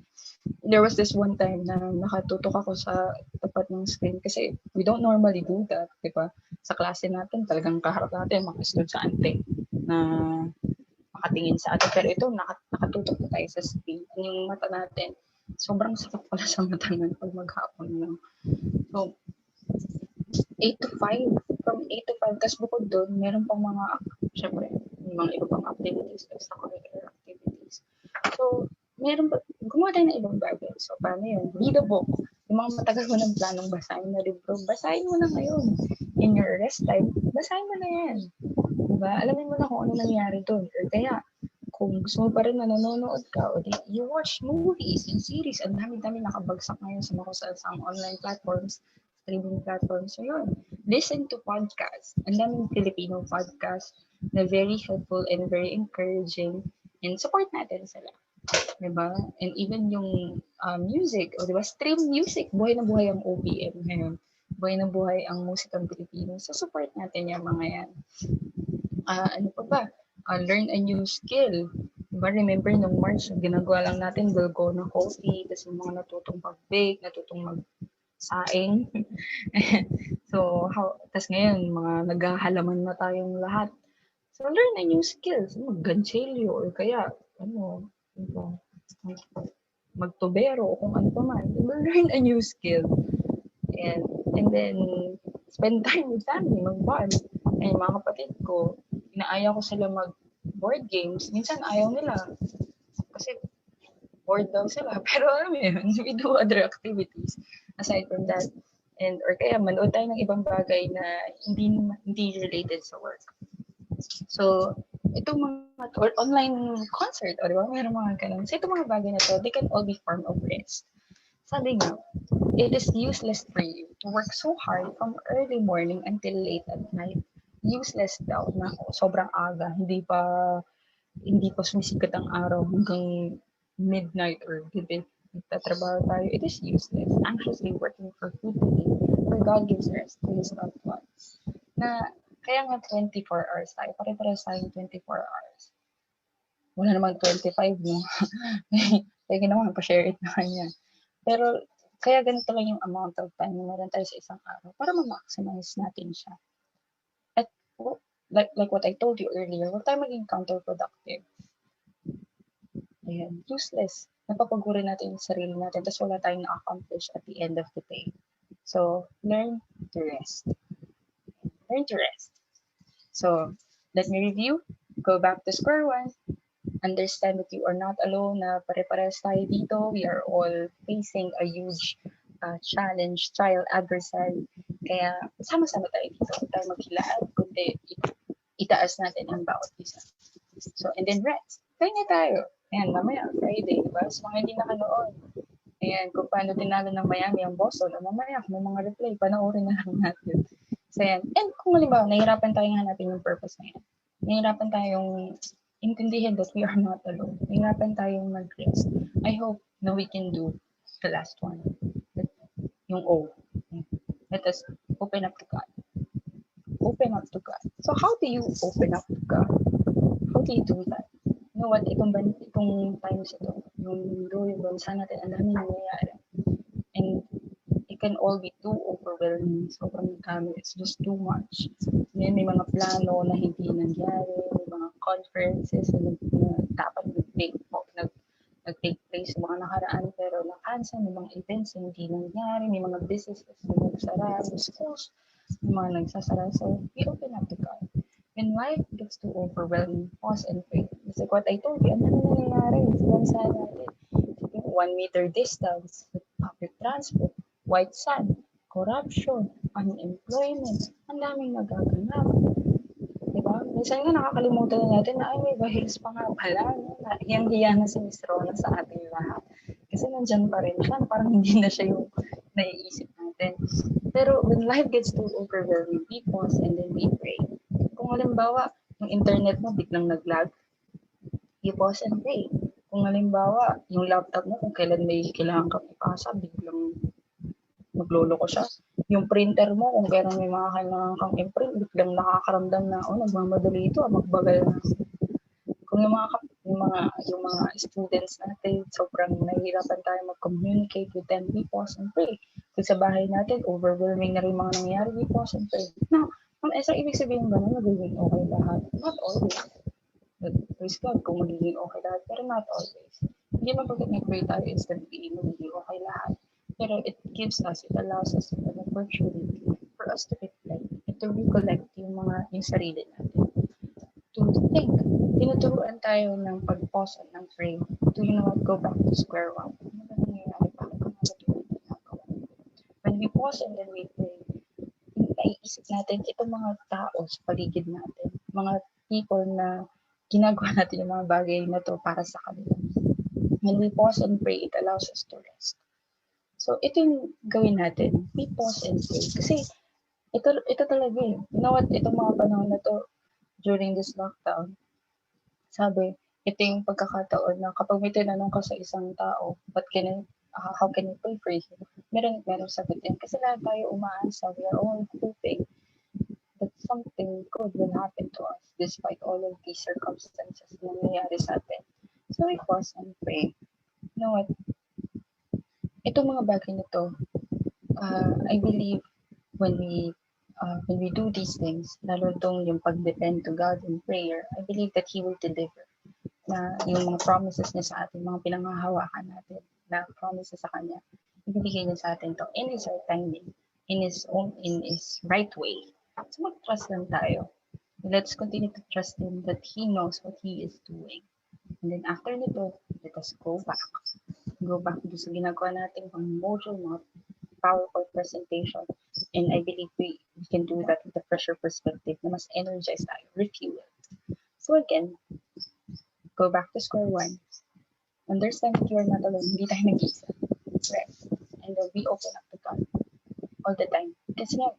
There was this one time na nakatutok ako sa tapat ng screen kasi we don't normally do that, di ba? Sa klase natin, talagang kaharap natin mga estudyante na makatingin sa atin. Pero ito, nakatutok na tayo sa screen. Yung mata natin, sobrang sakit pala sa mata natin pag maghapon lang. So, 8 to 5. From 8 to 5. Tapos bukod doon, meron pang mga, syempre, mga iba pang activities, extracurricular activities. So, meron ba, gumawa tayo ng ibang bagay. So, paano yun? Read a book. Yung mga matagal mo ng planong basahin na libro, basahin mo na ngayon. In your rest time, basahin mo na yan. Diba? Alamin mo na kung ano nangyari doon. Or kaya, kung gusto mo pa rin na nanonood ka, o di, you watch movies and series. Ang dami-dami nakabagsak ngayon sa mga sa online platforms, streaming platforms. So yun, listen to podcasts. Ang daming Filipino podcasts na very helpful and very encouraging. And support natin sila. Diba? And even yung music, o diba, stream music, buhay na buhay ang OPM ngayon. Buhay na buhay ang musikang Pilipino. So support natin yung mga yan. Ano pa ba? Learn a new skill. Diba, remember nung March, ginagawa lang natin dalgona coffee, tapos yung mga natutong mag-bake, natutong mag-saing. So, tapos ngayon, mga naghahalaman na tayong lahat. So, learn a new skill. So, mag-ganchilyo, or kaya, ano, magtubero, o kung ano pa man. Diba, learn a new skill. And then, spend time with family, mag-bond. Ay, mga kapatid ko, inaaya ko sila mag-board games. Minsan ayaw nila. Kasi bored daw sila. Pero alam mo yun, we do other activities aside from that. And, or kaya manood tayo ng ibang bagay na hindi related sa work. So, itong mga, or online concert, o diba? Mayroong mga ganun. So, itong mga bagay na to, they can all be form of rest. Sabi nga, it is useless for you to work so hard from early morning until late at night. Useless daw na sobrang aga, hindi pa sumisikat ang araw hanggang midnight or gabi. Nagtatrabaho tayo, it is useless. Anxiously working for food to eat, for God gives rest to his loved ones. Na, kaya nga 24 hours tayo, pare-pares tayong 24 hours. Wala namang 25, no? Kaya ginawa, pa-share it na kanya. Pero, kaya ganito lang yung amount of time na meron tayo sa isang araw para ma-maximize natin siya. At, like what I told you earlier, huwag tayo maging counterproductive. Ayan, useless. Napapaguri natin yung sarili natin, tapos wala tayong na-accomplish at the end of the day. So, learn to rest. Learn to rest. So, let me review. Go back to square one. Understand that you are not alone, na pare-pares tayo dito. We are all facing a huge challenge, trial, adversary. Kaya sama-sama tayo dito. Huwag tayo maghilaan, kundi itaas natin ang bawat isa. So, and then rest. Kaya tayo. Ayan, mamaya, Friday, diba? So, mga hindi nakanood. Ayan, kung paano tinalo ng Miami ang Boston, o mamaya, may mga replay, panoorin na lang natin. So, ayan. And kung halimbawa, nahihirapan tayong hanapin yung purpose na yan. Nahihirapan tayong intindihin that we are not alone. Nahihirapan tayong mag-rest. I hope na we can do the last one. Yung O. Let us open up to God. Open up to God. So, how do you open up to God? How do you do that? You know what? Itong times ito, yung bansa natin, ang daming nangyayari. And it can all be too overwhelming. Sobrang dami. It's just too much. May mga plano na hindi nangyari. May mga conferences na dapat nag-take place sa mga nakaraan pero na-cancel. May mga events na hindi nangyari. May mga businesses na nagsara. May schools may mga nagsasara. So, we open up to God. When life gets too overwhelming, pause and pray. It's like what I told you, ang dami nangyayari sa bansa natin. 1 meter distance, public transport, white sand, corruption, unemployment, ang daming nagaganap. Diba? Minsan nga nakakalimutan na natin na ay may bahils pa nga pala. Hiyang-hiya na si Miss Rona sa ating lahat. Kasi nandyan pa rin siya, parang hindi na siya yung naiisip natin. Pero when life gets too overwhelming, we pause and then we pray. Kung halimbawa, yung internet mo biglang nag-lag, you pause and pray. Kung halimbawa, yung laptop mo, kung kailan may kailangan kang ipasa, biglang magloloko siya. Yung printer mo, kung kailan may mga kailangan kang imprint, biglang nakakaramdam na, nagmamadali ito, magbagal na. Kung yung mga students natin, sobrang nahihirapan tayo mag-communicate with them, we pause and pray. Kung sa bahay natin, overwhelming na rin mga nangyayari, we pause and pray. Now, ibig sabihin ba na magiging okay lahat? Not always. Praise God kung magiging okay lahat, pero not always. Hindi man pagkat nag-pray tayo instantly, magiging okay lahat. Pero it allows us an opportunity for us to reflect and to recollect yung sarili natin. To think, tinuturuan tayo ng pag-pause at ng pray. Do you know what? Go back to square one. Ano ba nangyayari? Bakit ko ginagawa? When we pause and then we pray, naiisip natin itong mga tao sa paligid natin, mga people na ginagawa natin yung mga bagay na to para sa kanila. When we pause and pray, it allows us to rest. So, ito yung gawin natin. We pause and pray. Kasi, ito talaga eh. You know what? Itong mga panahon na to, during this lockdown, sabi, ito yung pagkakataon na kapag may tinanong ka sa isang tao, how can I pray for you? Meron sagutin. Kasi lahat tayo umaasa. We are all hoping that something good will happen to us despite all of these circumstances na nangyayari sa atin. So, we pause and pray. You know what? Itong mga bagay na to, I believe when we do these things, lalo itong yung pag-depend to God in prayer, I believe that He will deliver. Na yung mga promises niya sa atin, mga pinanghahawakan natin, na promises sa Kanya, ibibigay niya sa atin to in His right timing, in His right way. So mag-trust lang tayo. Let's continue to trust Him that He knows what He is doing. And then after nito, let us go back. Go back to sa ginagawa natin, mga module, mga powerful presentation. And I believe we can do that with a fresher perspective na mas energized tayo, refuel. So again, go back to square one. Understand that you are not alone. Hindi tayo nag-iisa. Right? And then we open up to God all the time. Kasi nga,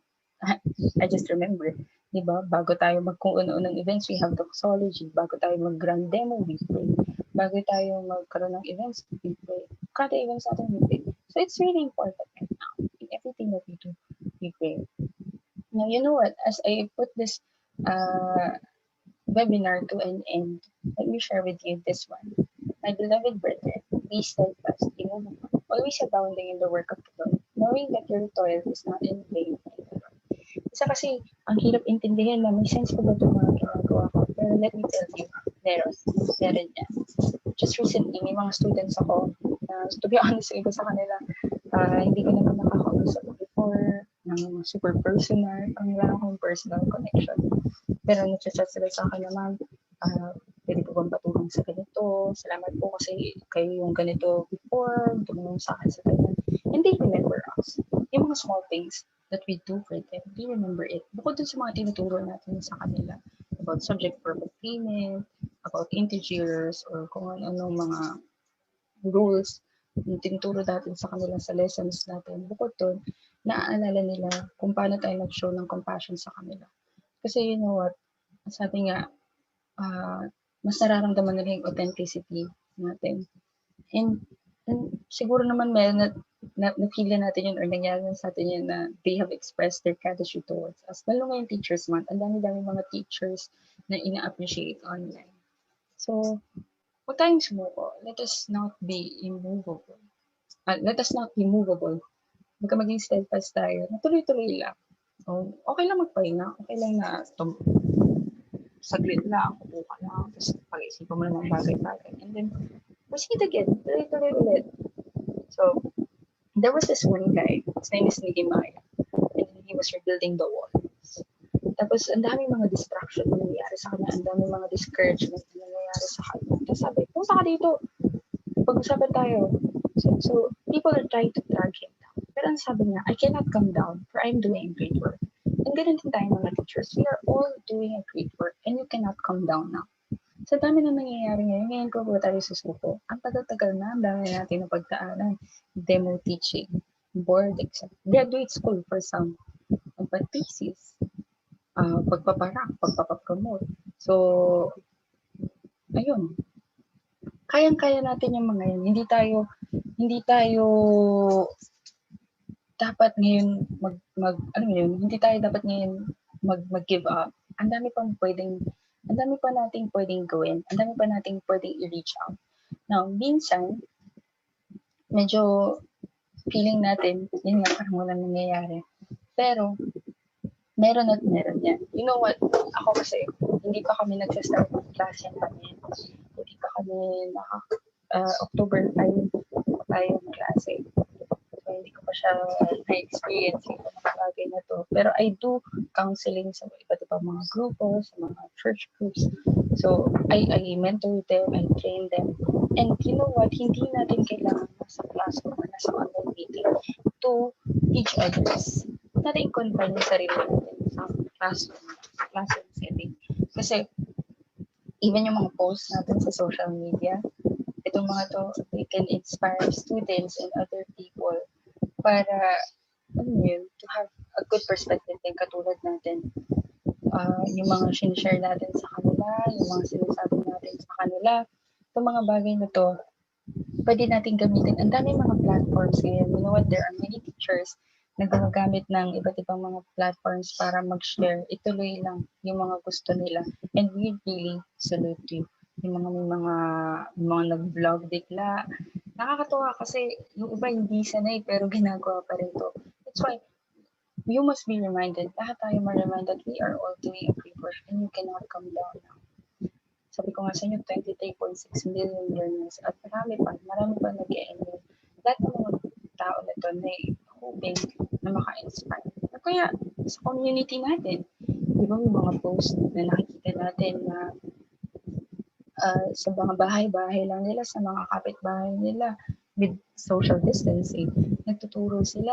I just remember, di ba, bago tayo kung ano-anong events, we have doxology. Bago tayo mag-grand demo, we pray. Bago tayo magkaroon ng events, we pray. Kada events natin, we pray. So it's really important right now. In everything that we do, we pray. Now, you know what? As I put this webinar to an end, let me share with you this one. My beloved brethren, be steadfast, immovable, always abounding in the work of the Lord, knowing that your toil is not in vain in the Lord. Isa kasi, ang hirap intindihin na may sense ko ba itong mga ginagawa ko? Pero let me tell you, meron yan. Just recently, may mga students ako na, to be honest, ko sa kanila, hindi ko naman nakakausap before, ng super personal, ang wala akong personal connection. Pero nag-chat sila sa akin na, ma'am, pwede po bang patulong sa ganito? Salamat po kasi kayo yung ganito before, tumulong sa akin sa ganyan. And they remember us. Yung mga small things that we do for them, they remember it. Bukod dun sa mga tinuturo natin sa kanila about subject verb agreement, about integers, or kung ano mga rules yung tinuturo natin sa kanila sa lessons natin. Bukod dun, naaalala nila kung paano tayo nag-show ng compassion sa kanila. Kasi you know what, sabi nga, mas nararamdaman nila yung authenticity natin. And siguro naman na-feel natin yun or nangyari sa atin yun na they have expressed their gratitude towards us. Lalo ngayong Teachers Month, ang dami-dami mga teachers na ina-appreciate online. So, huwag tayong sumuko. Let us not be immovable. Let us not be movable. Huwag ka maging steadfast tayo. Natuloy-tuloy lang. So, okay lang magpahinga. Okay lang na saglit lang, upo ka lang, tapos pag-isipan mo lang ng bagay-bagay. And then, proceed again. Tuloy-tuloy ulit. So, there was this one guy. His name is Nehemiah. And he was rebuilding the walls. Tapos, ang daming mga distraction na nangyayari sa kanya. Ang daming mga discouragement na nangyayari sa kanya. Tapos sabi, punta ka dito. Pag-usapan tayo. So, people are trying to drag him down. Pero ang sabi niya, I cannot come down for I'm doing great work. And ganun din tayo mga teachers. We are all doing a great work and you cannot come down now. Sa dami na nangyayari ngayon ko po tayo susuko. Ang tagal-tagal na, ang dami natin na pagdaanan. Demo teaching, board exam, graduate school for some, thesis, pagpaparak, pagpapapromote. So, ayun. Kayang-kaya natin yung mga yun. Hindi tayo dapat ngayon hindi tayo dapat ngayon mag-give up. Ang dami pa nating pwedeng gawin. Ang dami pa nating pwedeng i-reach out. Now, minsan, medyo feeling natin, yun nga, parang walang nangyayari. Pero, meron at meron yan. You know what? Ako kasi, hindi pa kami nagsastart ng klase namin. Hindi pa kami October tayo ng klase. So, hindi ko pa siya na-experience yung mga bagay na to. Pero I do counseling sa iba't ibang mga grupo, sa mga church groups. So, I mentor them, I train them. And you know what, hindi natin kailangan nasa classroom or nasa online meeting to teach others. Huwag natin i-confine yung sarili natin sa classroom setting. Kasi, even yung mga posts natin sa social media, itong mga to, they can inspire students and other people para, to have a good perspective din katulad natin. Yung mga sinishare natin sa kanila, yung mga sinasabi natin sa kanila, itong mga bagay na to, pwede natin gamitin. Ang dami mga platforms ngayon. You know what? There are many teachers na gumagamit ng iba't ibang mga platforms para mag-share. Ituloy lang yung mga gusto nila. And we really salute you. Yung mga nag-vlog bigla. Nakakatuwa kasi yung iba hindi sanay pero ginagawa pa rin to. That's why you must be reminded, lahat tayo ma-remind that we are all doing a great work and you cannot come down now. Sabi ko nga sa inyo, 23.6 million learners at marami pa nag-e-enroll. Lahat ng mga tao na to na hoping na maka-inspire. At kaya sa community natin, di ba may mga post na nakikita natin na sa mga bahay-bahay lang nila, sa mga kapitbahay nila, with social distancing, nagtuturo sila,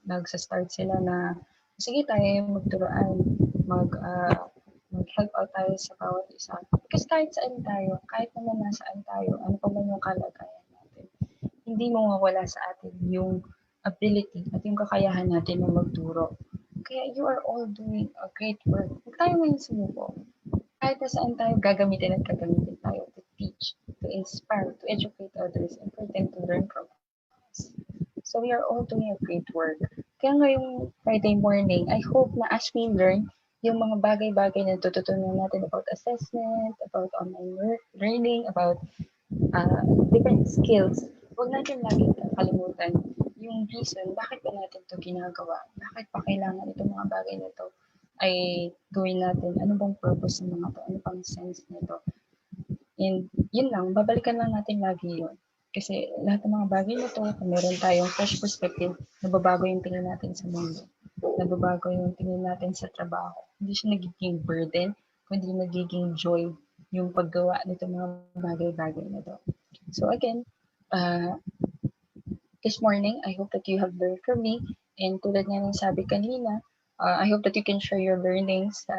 nagsa-start sila na, sige tayo magturoan, mag-help out tayo sa bawat isa. Kasi kahit saan tayo, kahit naman nasaan tayo, ano pa man yung kalagayan natin, hindi mawawala sa atin yung ability at yung kakayahan natin na magturo. Kaya you are all doing a great work. Huwag tayo ngayon sumuko. Kahit na saan tayo, gagamitin tayo to teach, to inspire, to educate others, and for them to learn from us. So we are all doing a great work. Kaya ngayong Friday morning, I hope na as we learn yung mga bagay-bagay na tututunan natin about assessment, about online learning, about different skills, huwag natin lagi kalimutan yung reason bakit ba natin to ginagawa, bakit pa kailangan itong mga bagay na to ay gawin natin, ano bang purpose ng mga to, ano pang sense nito. And yun lang, babalikan lang natin lagi yun. Kasi lahat ng mga bagay na to, kung meron tayong fresh perspective, nababago yung tingin natin sa mundo. Nababago yung tingin natin sa trabaho. Hindi siya nagiging burden, kundi nagiging joy yung paggawa nito mga bagay-bagay na to. So again, this morning, I hope that you have learned from me. And tulad nga ng sabi kanina, I hope that you can share your learnings sa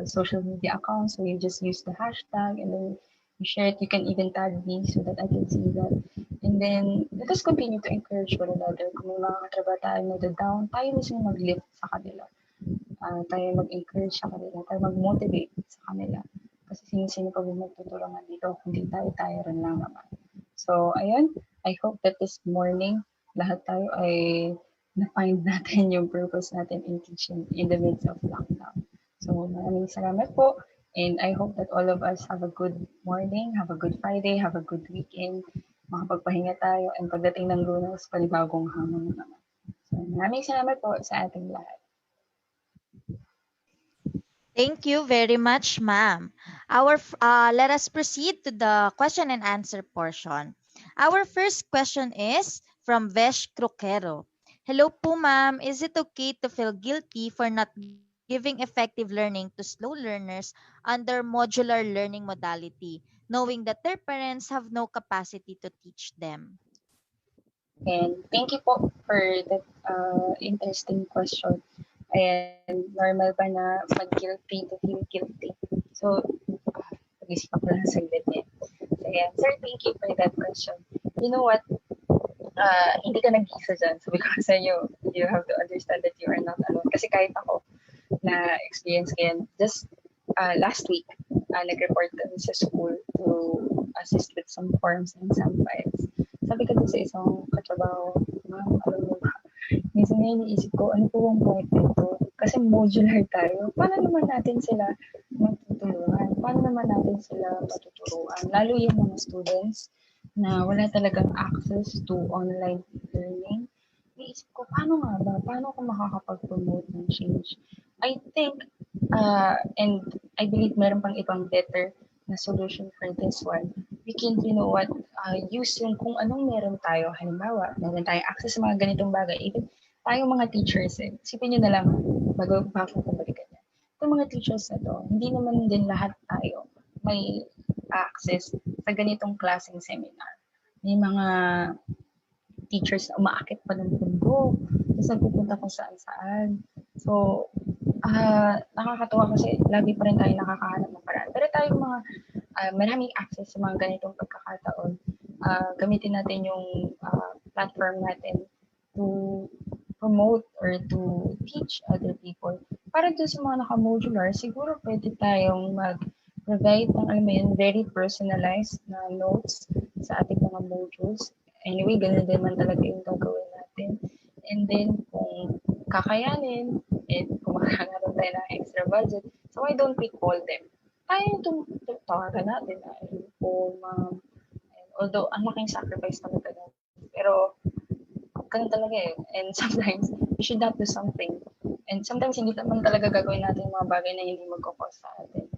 social media accounts. So you just use the hashtag and then you share it. You can even tag me so that I can see that. And then let us continue to encourage one another. Kung may mga katrabaho na down, tayo mismo mag-lift sa kanila. Tayo mag-encourage sa kanila. Tayo mag-motivate sa kanila. Kasi sino-sino pa magtutulungan dito, kundi tayo rin lang naman. So, ayun, I hope that this morning, lahat tayo ay na-find natin yung purpose natin in teaching in the midst of lockdown. So, maraming salamat po. And I hope that all of us have a good morning, have a good Friday, have a good weekend. Makapagpahinga tayo. And pagdating ng Lunes, panibagong hamon na naman. So, maraming salamat po sa ating lahat. Thank you very much, ma'am. Let us proceed to the question and answer portion. Our first question is from Vesh Crocero. Hello po, ma'am. Is it okay to feel guilty for not giving effective learning to slow learners under modular learning modality, knowing that their parents have no capacity to teach them? And thank you po for that interesting question. And normal ba na mag-guilty to feel guilty? So, pag-isip ako lang saglit eh. So, yeah. Sir, thank you for that question. You know what? Hindi ka nag-isa dyan. Sabi ko sa inyo, you have to understand that you are not alone. Kasi kahit ako, na experience ko yan. Just last week, nag-report kami sa school to assist with some forms and some files. Sabi ko sa isang katrabaho, ma'am, alam mo ba, minsan nga iniisip ko, ano po bang point nito? Kasi modular tayo. Paano naman natin sila magtutulungan? Paano naman natin sila matuturuan? Lalo yung mga students na wala talagang access to online learning. Iniisip ko, paano nga ba? Paano ako makakapag-promote ng change? I think, and I believe meron pang ibang better na solution for this one. We can, you know what, use yung kung anong meron tayo. Halimbawa, meron tayong access sa mga ganitong bagay. Even tayo mga teachers, isipin nyo na lang, bago ko balikan itong mga teachers na to, hindi naman din lahat tayo may access sa ganitong klaseng seminar. May mga teachers na umaakit pa ng bundok, tapos nagpupunta kung saan-saan. So, nakakatuwa kasi lagi pa rin tayo nakakahanap ng paraan. Pero tayo mga maraming access sa mga ganitong pagkakataon, gamitin natin yung platform natin to promote or to teach other people. Para doon sa mga naka-modular, siguro pwede tayong mag-provide ng very personalized na notes sa ating mga modules. Anyway, ganun din man talaga yung gagawin natin. And then, kung kakayanin, and kung makakaroon tayo ng extra budget, so why don't we call them? Tayo yung tawagan natin. Po, ma'am. Although, ang laking sacrifice talaga natin. Pero, ganun talaga eh. And sometimes, we should not do something. And sometimes, hindi naman talaga gagawin natin yung mga bagay na hindi magkakos sa atin.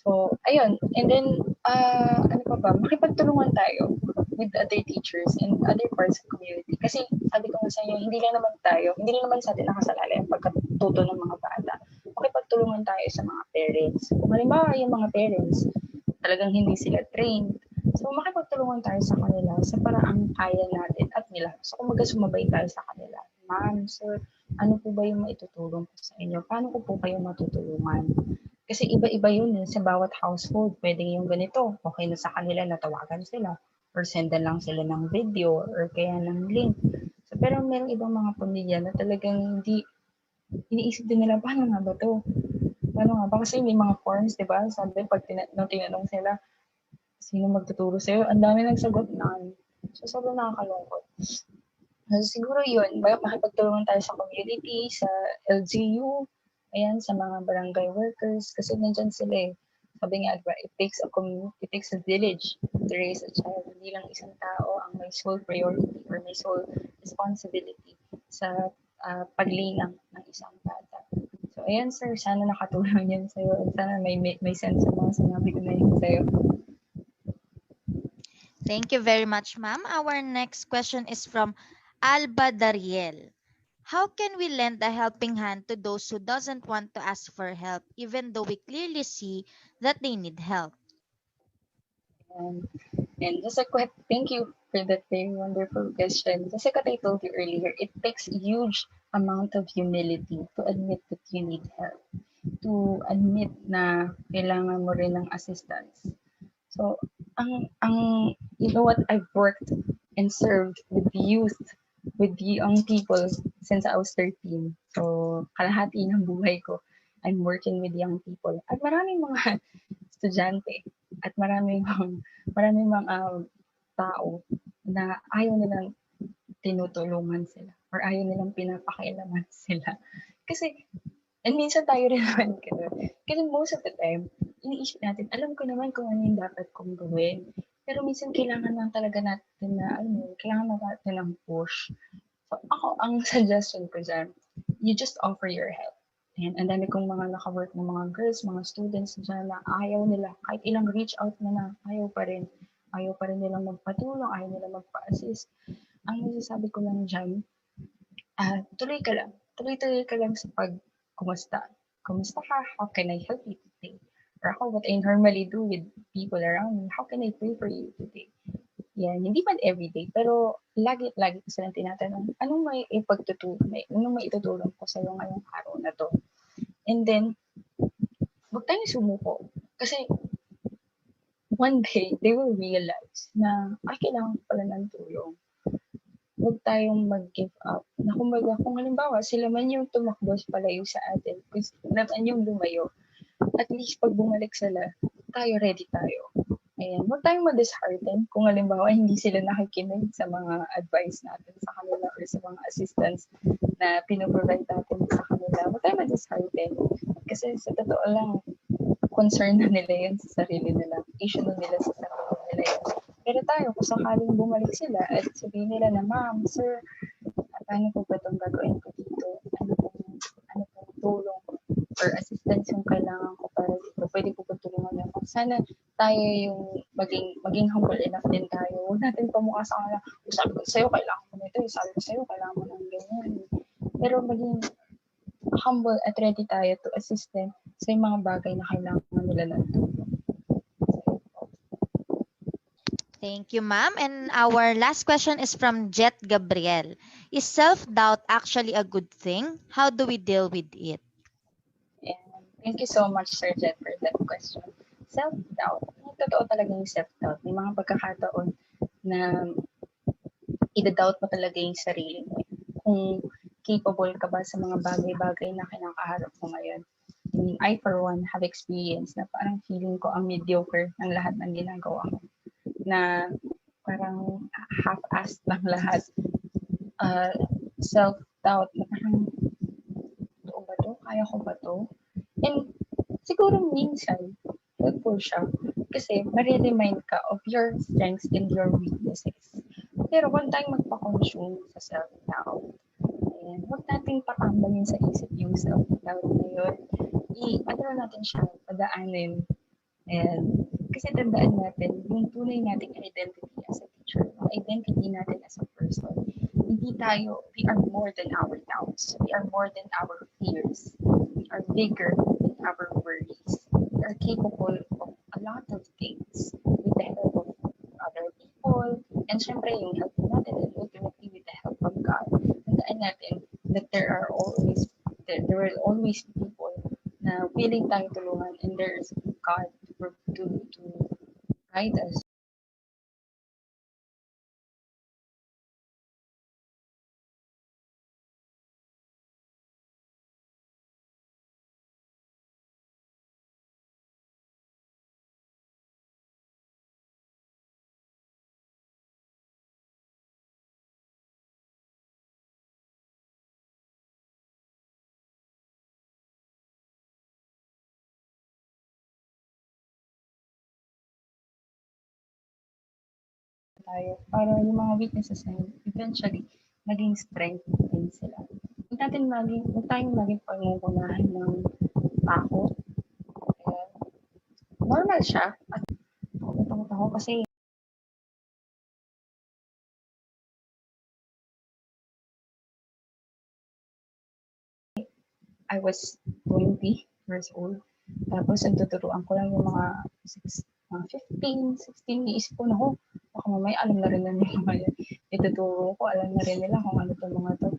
So, ayun. And then, ano pa ba? Makipagtulungan tayo with other teachers and other parts of the community. Kasi, sabi ko nga sa inyo, hindi lang naman sa atin nakasalala yung pagkatuto ng mga bata. Makipagtulungan tayo sa mga parents. Kung halimbawa, yung mga parents, talagang hindi sila trained. So, makipagtulungan tayo sa kanila sa paraang kaya natin at nila. So, kumaga sumabay tayo sa kanila. Ma'am, sir, ano po ba yung maitutulong ko sa inyo? Paano ko po kayo matutulungan? Kasi iba-iba yun sa bawat household. Pwede yung ganito. Okay na sa kanila na tawagan sila or sendan lang sila ng video or kaya ng link. So, pero merong ibang mga pamilya na talagang hindi iniisip din nila, paano nga ba to? Paano nga ba? Kasi may mga forms, di ba? Sabi, pag tinanong sila, sino magtuturo sa'yo? Ang dami nagsagot na. So, sobrang nakakalungkot. So, siguro yun, makipagtulungan tayo sa community, sa LGU, ayan, sa mga barangay workers, kasi nandyan sila eh. Sabi nga, diba, it takes a village to raise a child. Hindi lang isang tao ang may sole priority or may sole responsibility sa paglinang ng isang bata. So, ayan sir, sana nakatulong yun sa'yo at sana may sense sa mga sinabi ko na yun sa'yo. Thank you very much, ma'am. Our next question is from Alba Dariel. How can we lend a helping hand to those who doesn't want to ask for help, even though we clearly see that they need help? And just like what, thank you for that very wonderful question. Just like what I told you earlier, it takes a huge amount of humility to admit that you need help, to admit na kailangan mo rin ng assistance. So, you know what, I've worked and served with youth, with young people since I was 13. So, kalahati ng buhay ko, I'm working with young people. At maraming mga estudyante at maraming mga tao na ayaw nilang tinutulungan sila or ayaw nilang pinapakialaman sila. Kasi, and minsan tayo rin naman ganun. Kasi most of the time, iniisip natin, alam ko naman kung ano yung dapat kong gawin. Pero minsan kailangan lang talaga natin na, kailangan natin ng push. So ako, ang suggestion ko dyan, you just offer your help. And ang dami kong mga naka-work ng mga girls, mga students dyan na ayaw nila, kahit ilang reach out na ayaw pa rin. Ayaw pa rin nilang magpatulong, ayaw nilang magpa-assist. Ang masasabi ko lang dyan, tuloy ka lang. Tuloy-tuloy ka lang sa kumusta. Kumusta ka? How can I help you today? Or ako, what I normally do with people around me, how can I pray for you today? Yan, hindi man everyday, pero lagi ko silang tinatanong, anong may itutulong ko sa'yo ngayong araw na to? And then, huwag tayong sumuko. Kasi, one day, they will realize na, kailangan ko pala ng tulong. Huwag tayong mag-give up. Na kumbaga, kung halimbawa, sila man yung tumakbo palayo sa atin, kung sila man yung lumayo, at least pag bumalik sila, ready tayo. Ayan, huwag tayong ma-dishearten kung halimbawa hindi sila nakikinig sa mga advice natin sa kanila or sa mga assistance na pinoprovide natin sa kanila. Huwag tayong ma-dishearten kasi sa totoo lang, concern na nila yun sa sarili nila. Issue na nila sa sarili nila yun. Pero tayo, kung sakaling bumalik sila at sabihin nila na, ma'am, sir, paano po ba itong gagawin ko dito? Ano pong tulong or assistance yung kailangan ko para dito? Pwede ko tulungan niyo. Sana tayo yung maging humble enough din tayo. Huwag natin pamukha sa kanila, sabi ko sa'yo, kailangan ko nito. Sabi ko sa'yo, kailangan mo ng ganyan. Pero maging humble at ready tayo to assist them sa mga bagay na kailangan nila ng tulong. Thank you, ma'am. And our last question is from Jet Gabriel. Is self-doubt actually a good thing? How do we deal with it? And thank you so much, Sir Jet, for that question. Self-doubt. Totoo talaga yung self-doubt. May mga pagkakataon na i-doubt mo talaga yung sarili mo. Kung capable ka ba sa mga bagay-bagay na kinakaharap mo ngayon. I mean, I for one have experience na parang feeling ko ang mediocre ng lahat ng ginagawa ko. Na parang half-assed lang lahat. Self-doubt na parang, totoo ba to? Kaya ko ba to? And siguro minsan, helpful siya. Kasi ma-remind ka of your strengths and your weaknesses. Pero huwag tayong magpa-consume sa self-doubt. And huwag nating patambalin sa isip yung self-doubt na yun. Ano natin siya, padaanin. And kasi tandaan natin, yung tunay nating identity as a teacher, yung identity natin as a person, we are more than our doubts. We are more than our fears. We are bigger than our worries. We are capable of a lot of things with the help of other people. And syempre, yung help natin and ultimately with the help of God. Tandaan natin that there will always be people na willing tayong tulungan and there is God to guide us. Tayo para yung mga weaknesses na yun, eventually, maging strength din sila. Huwag tayong maging pangungunahan ng takot. Kaya, normal siya. At takot ako kasi I was 20 years old. Tapos, ang tuturuan ko lang yung mga 15, 16, iisip ko, naku, baka mamaya alam na rin na nila yan. Ituturo ko, alam na rin nila kung ano itong mga to.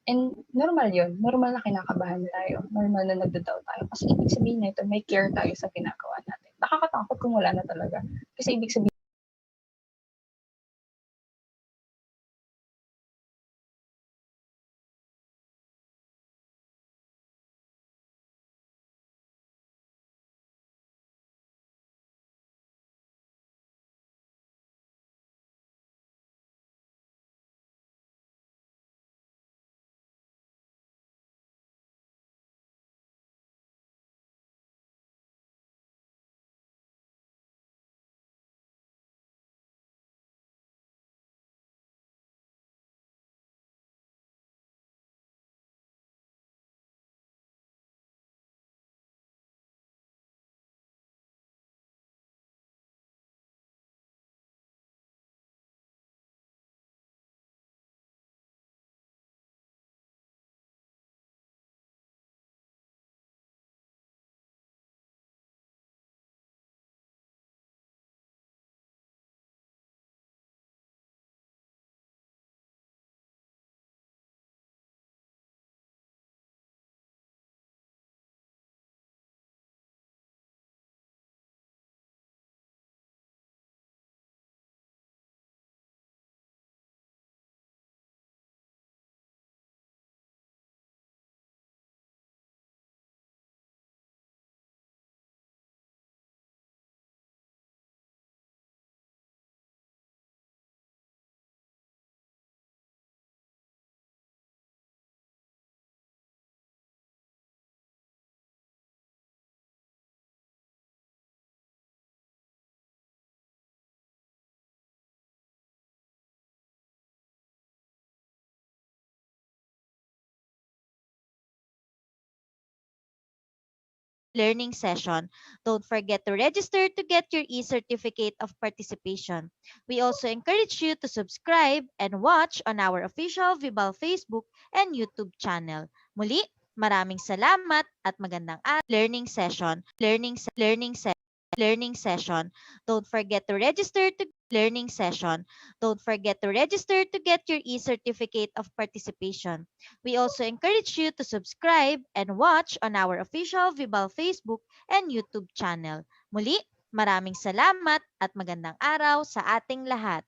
And normal yun. Normal na kinakabahan tayo. Normal na nagdadaw tayo. Kasi ibig sabihin nito, may care tayo sa ginagawa natin. Nakakatakot kung wala na talaga. Kasi ibig sabihin, Learning session. Don't forget to register to get your e-certificate of participation. We also encourage you to subscribe and watch on our official Vibal Facebook and YouTube channel. Muli, maraming salamat at magandang learning session. Don't forget to register to learning session. Don't forget to register to get your e-certificate of participation. We also encourage you to subscribe and watch on our official Vibal Facebook and YouTube channel. Muli, maraming salamat at magandang araw sa ating lahat.